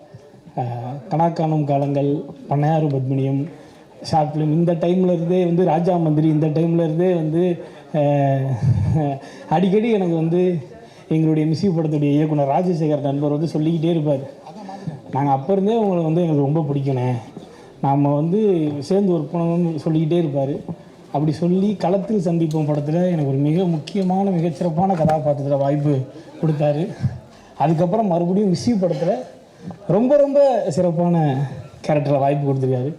கணக்கானும் காலங்கள், பண்ணையாறு பத்மினியம், ஷார்ட் ஃபிலிம், இந்த டைமில் இருந்தே வந்து ராஜா மந்திரி, இந்த டைமில் இருந்தே வந்து அடிக்கடி எனக்கு வந்து எங்களுடைய மிஸ் யூ படத்துடைய இயக்குனர் ராஜசேகர் நண்பர் வந்து சொல்லிக்கிட்டே இருப்பார், நாங்கள் அப்போ இருந்தே உங்களை வந்து எனக்கு ரொம்ப பிடிக்கணே, நாம் வந்து சேர்ந்து ஒர்க் பண்ணணும்னு சொல்லிக்கிட்டே இருப்பார். அப்படி சொல்லி களத்தில் சந்திப்போம் படத்தில் எனக்கு ஒரு மிக முக்கியமான மிகச்சிறப்பான கதாபாத்திரத்தில் வாய்ப்பு கொடுத்தாரு. அதுக்கப்புறம் மறுபடியும் மிஸ் யூ படத்தில் ரொம்ப சிறப்பான கேரக்டரில் வாய்ப்பு கொடுத்துருக்காரு.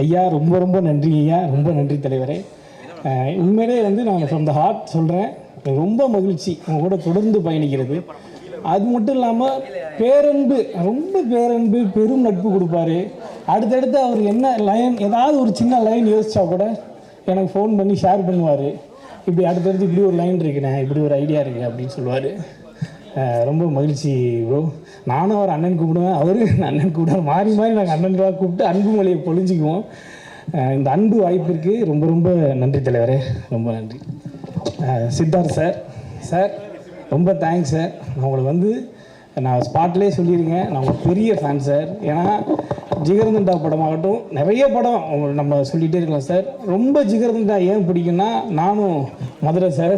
ஐயா ரொம்ப நன்றி ஐயா, ரொம்ப நன்றி தலைவரே. உண்மையிலே வந்து நான் ஃப்ரம் த ஹார்ட் சொல்கிறேன், ரொம்ப மகிழ்ச்சி உங்கள் கூட தொடர்ந்து பயணிக்கிறது. அது மட்டும் இல்லாமல் ரொம்ப பேரன்பு, பெரும் நட்பு கொடுப்பாரு. அடுத்தடுத்து அவர் என்ன லைன், ஏதாவது ஒரு சின்ன லைன் யோசிச்சா கூட எனக்கு ஃபோன் பண்ணி ஷேர் பண்ணுவார். இப்படி அடுத்தடுத்து இப்படி ஒரு லைன் இருக்குண்ணே, இப்படி ஒரு ஐடியா இருக்குது அப்படின்னு சொல்லுவார். ரொம்ப மகிழ்ச்சி ப்ரோ. நானும் அவர் அண்ணன் கூப்பிடுவேன், அவரு அண்ணன் கூப்பிடுவேன், மாறி நாங்கள் அண்ணன்களாக கூப்பிட்டு அன்பு மொழியை பொழிஞ்சிக்குவோம். இந்த அன்பு வாய்ப்பிற்கு ரொம்ப நன்றி தலைவரே, ரொம்ப நன்றி. சித்தார்த் சார் ரொம்ப தேங்க்ஸ் சார். நான் உங்களுக்கு வந்து நான் ஸ்பாட்லேயே சொல்லியிருக்கேன், நான் ஒரு பெரிய ஃபேன் சார். ஏன்னா ஜிகர்தண்டா படமாகட்டும், நிறைய படம் நம்ம சொல்லிகிட்டே இருக்கலாம் சார். ரொம்ப ஜிகர்தண்டா ஏன் பிடிக்குன்னா, நானும் மதுரை சார்,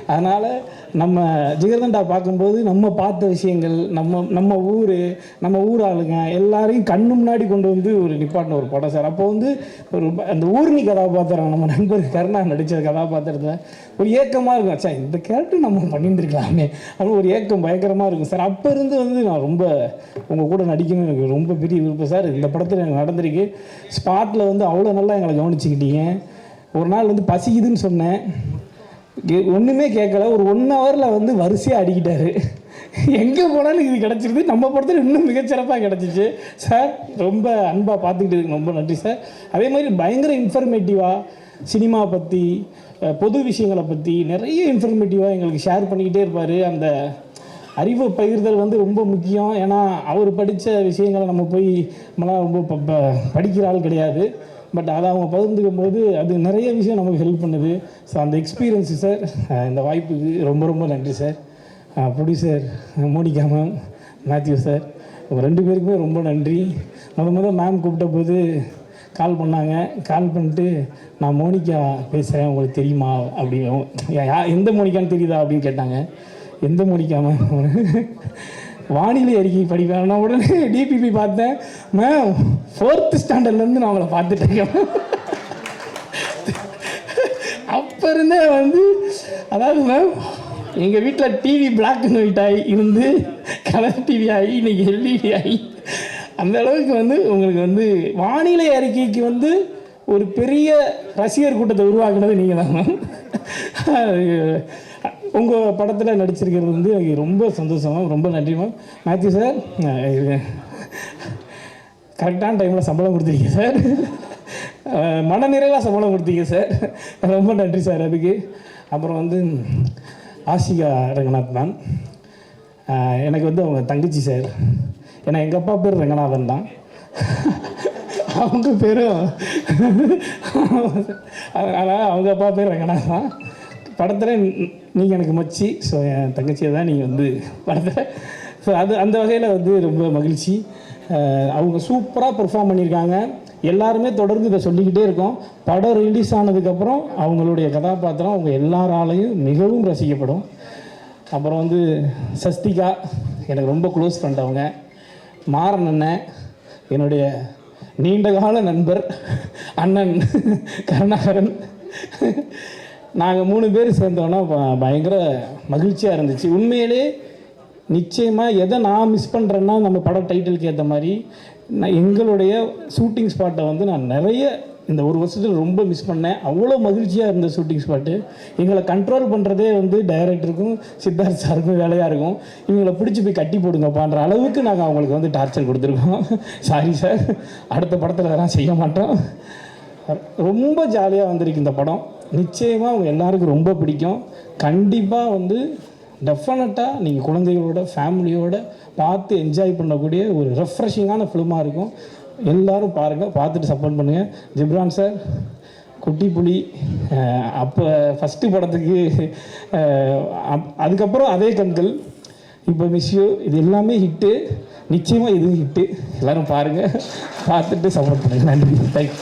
அதனால் நம்ம ஜிகர்தண்டா பார்க்கும்போது நம்ம பார்த்த விஷயங்கள், நம்ம ஊர் ஆளுங்க எல்லாரையும் கண்ணு முன்னாடி கொண்டு வந்து ஒரு நிப்பாட்டின ஒரு படம் சார். அப்போ வந்து ஒரு அந்த ஊர்னி கதாபாத்திரம், நம்ம நண்பர் கருணா நடித்த கதாபாத்திரத்தில் ஒரு ஏக்கமாக இருக்கும். அச்சா இந்த கேரக்டர் நம்ம பண்ணியிருந்துருக்கலாமே அப்படின்னு ஒரு ஏக்கம் பயங்கரமாக இருக்கும் சார். அப்போ இருந்து வந்து நான் ரொம்ப உங்கள் கூட நடிக்கணும்னு எனக்கு ரொம்ப பெரிய விருப்பம் சார். இந்த படத்தில் எனக்கு நடந்திருக்கு. ஸ்பாட்டில் வந்து அவ்வளோ நல்லா எங்களை கவனிச்சுக்கிட்டீங்க. ஒரு நாள் வந்து பசிக்குதுன்னு சொன்னேன், ஒன்றுமே கேட்கல. ஒரு 1 ஹவரில் வந்து வரிசையாக அடிக்கிட்டாரு. எங்கே போனாலும் இது கிடச்சிருது. நம்ம படத்தில் இன்னும் மிகச்சிறப்பாக கிடச்சிச்சு சார். ரொம்ப அன்பாக பார்த்துக்கிட்டு ரொம்ப நன்றி சார். அதே மாதிரி பயங்கர இன்ஃபர்மேட்டிவாக சினிமா பற்றி, பொது விஷயங்களை பற்றி நிறைய இன்ஃபர்மேட்டிவாக எங்களுக்கு ஷேர் பண்ணிக்கிட்டே இருப்பார். அந்த அறிவு பகிர்தல் வந்து ரொம்ப முக்கியம். ஏன்னா அவர் படித்த விஷயங்களை நம்ம போய் நம்மளாம் ரொம்ப படிக்கிற ஆள் கிடையாது. பட் அதை அவங்க பகிர்ந்துக்கும் போது அது நிறைய விஷயம் நமக்கு ஹெல்ப் பண்ணுது. ஸோ அந்த எக்ஸ்பீரியன்ஸு சார், இந்த வாய்ப்புக்கு ரொம்ப ரொம்ப நன்றி சார். Producer Monica ma'am, Mathew sir, உங்கள் 2 பேருக்குமே ரொம்ப நன்றி. முதல் மேம் கூப்பிட்ட போது கால் பண்ணாங்க. கால் பண்ணிட்டு நான் மோனிகா பேசுகிறேன், உங்களுக்கு தெரியுமா அப்படின்னு, எந்த மோனிகான்னு தெரியுதா அப்படின்னு கேட்டாங்க. எந்த மோனிகா மேம்? வானிலை அறிக்கை படிப்பேன். நான் உடனே டிபிபி பார்த்தேன். மேம் 4th ஸ்டாண்டர்ட்லேருந்து நான் அவங்கள பார்த்துட்டேன். அப்போ இருந்தே வந்து அதாவது மேம் எங்கள் வீட்டில் டிவி பிளாக் அண்ட் ஒயிட் ஆகி இருந்து கலர் டிவி ஆகி இன்றைக்கி எல்இடி ஆகி அந்த அளவுக்கு வந்து உங்களுக்கு வந்து வானிலை அறிக்கைக்கு வந்து ஒரு பெரிய ரசிகர் கூட்டத்தை உருவாக்குனது நீங்கள் தான் மேம். உங்கள் படத்தில் நடிச்சிருக்கிறது வந்து எனக்கு ரொம்ப சந்தோஷம் மேம். ரொம்ப நன்றி மேம். மேத்யூ சார், கரெக்டான டைமில் சம்பளம் கொடுத்துருக்கீங்க சார். மனநிறைவாக சம்பளம் கொடுத்தீங்க சார். ரொம்ப நன்றி சார் அதுக்கு. அப்புறம் வந்து ஆசிகா ரங்கநாத் மேம், எனக்கு வந்து அவங்க தங்கச்சி சார். ஏன்னா எங்கள் அப்பா பேர் ரங்கநாதன் தான், அவங்க பேரும் அதனால் அவங்க அப்பா பேர் ரங்கநாத் தான். படத்தில் நீங்கள் எனக்கு மச்சி. ஸோ என் தங்கச்சியை தான் நீங்கள் வந்து படத்தில். ஸோ அந்த வகையில் வந்து ரொம்ப மகிழ்ச்சி. அவங்க சூப்பராக பெர்ஃபார்ம் பண்ணியிருக்காங்க. எல்லாருமே தொடர்ந்து இதை சொல்லிக்கிட்டே இருக்கோம். படம் ரிலீஸ் ஆனதுக்கப்புறம் அவங்களுடைய கதாபாத்திரம் அவங்க எல்லாராலையும் மிகவும் ரசிக்கப்படும். அப்புறம் வந்து சஸ்திகா எனக்கு ரொம்ப க்ளோஸ் ஃப்ரெண்ட். அவங்க மாறன் அண்ணன் என்னுடைய நீண்டகால நண்பர் அண்ணன் கருணாகரன். நாங்கள் 3 பேர் சேர்ந்தோன்னா பயங்கர மகிழ்ச்சியாக இருந்துச்சு. உண்மையிலே நிச்சயமாக எதை நான் மிஸ் பண்ணுறேன்னா, நம்ம படம் டைட்டிலுக்கு ஏற்ற மாதிரி நான் எங்களுடைய ஷூட்டிங் ஸ்பாட்டை வந்து நான் நிறைய இந்த 1 வருஷத்தில் ரொம்ப மிஸ் பண்ணேன். அவ்வளோ மகிழ்ச்சியாக இருந்த ஷூட்டிங் ஸ்பாட்டு. எங்களை கண்ட்ரோல் பண்ணுறதே வந்து டைரக்டருக்கும் சித்தார்த் சாருக்கும் வேலையாக இருக்கும். இவங்களை பிடிச்சி போய் கட்டி போடுங்கப்பான்ற அளவுக்கு நாங்கள் அவங்களுக்கு வந்து டார்ச்சர் கொடுத்துருக்கோம். சாரி சார், அடுத்த படத்தில் அதெல்லாம் செய்ய மாட்டோம். ரொம்ப ஜாலியாக வந்திருக்கு இந்த படம். நிச்சயமாக அவங்க எல்லாருக்கும் ரொம்ப பிடிக்கும். கண்டிப்பாக வந்து டெஃபினட்டாக நீங்கள் குழந்தைகளோட ஃபேமிலியோடு பார்த்து என்ஜாய் பண்ணக்கூடிய ஒரு ரெஃப்ரெஷிங்கான ஃபிலிமாக இருக்கும். எல்லோரும் பாருங்கள், பார்த்துட்டு சப்போர்ட் பண்ணுங்கள். ஜிப்ரான் சார், குட்டி புலி, அப்போ ஃபஸ்ட்டு படத்துக்கு அதுக்கப்புறம் அதே கண்கள், இப்போ மிஸ்யூ, இது எல்லாமே ஹிட்டு. நிச்சயமாக இதுவும் ஹிட்டு. எல்லோரும் பாருங்கள், பார்த்துட்டு சப்போர்ட் பண்ணுங்கள். நன்றி, தேங்க்யூ.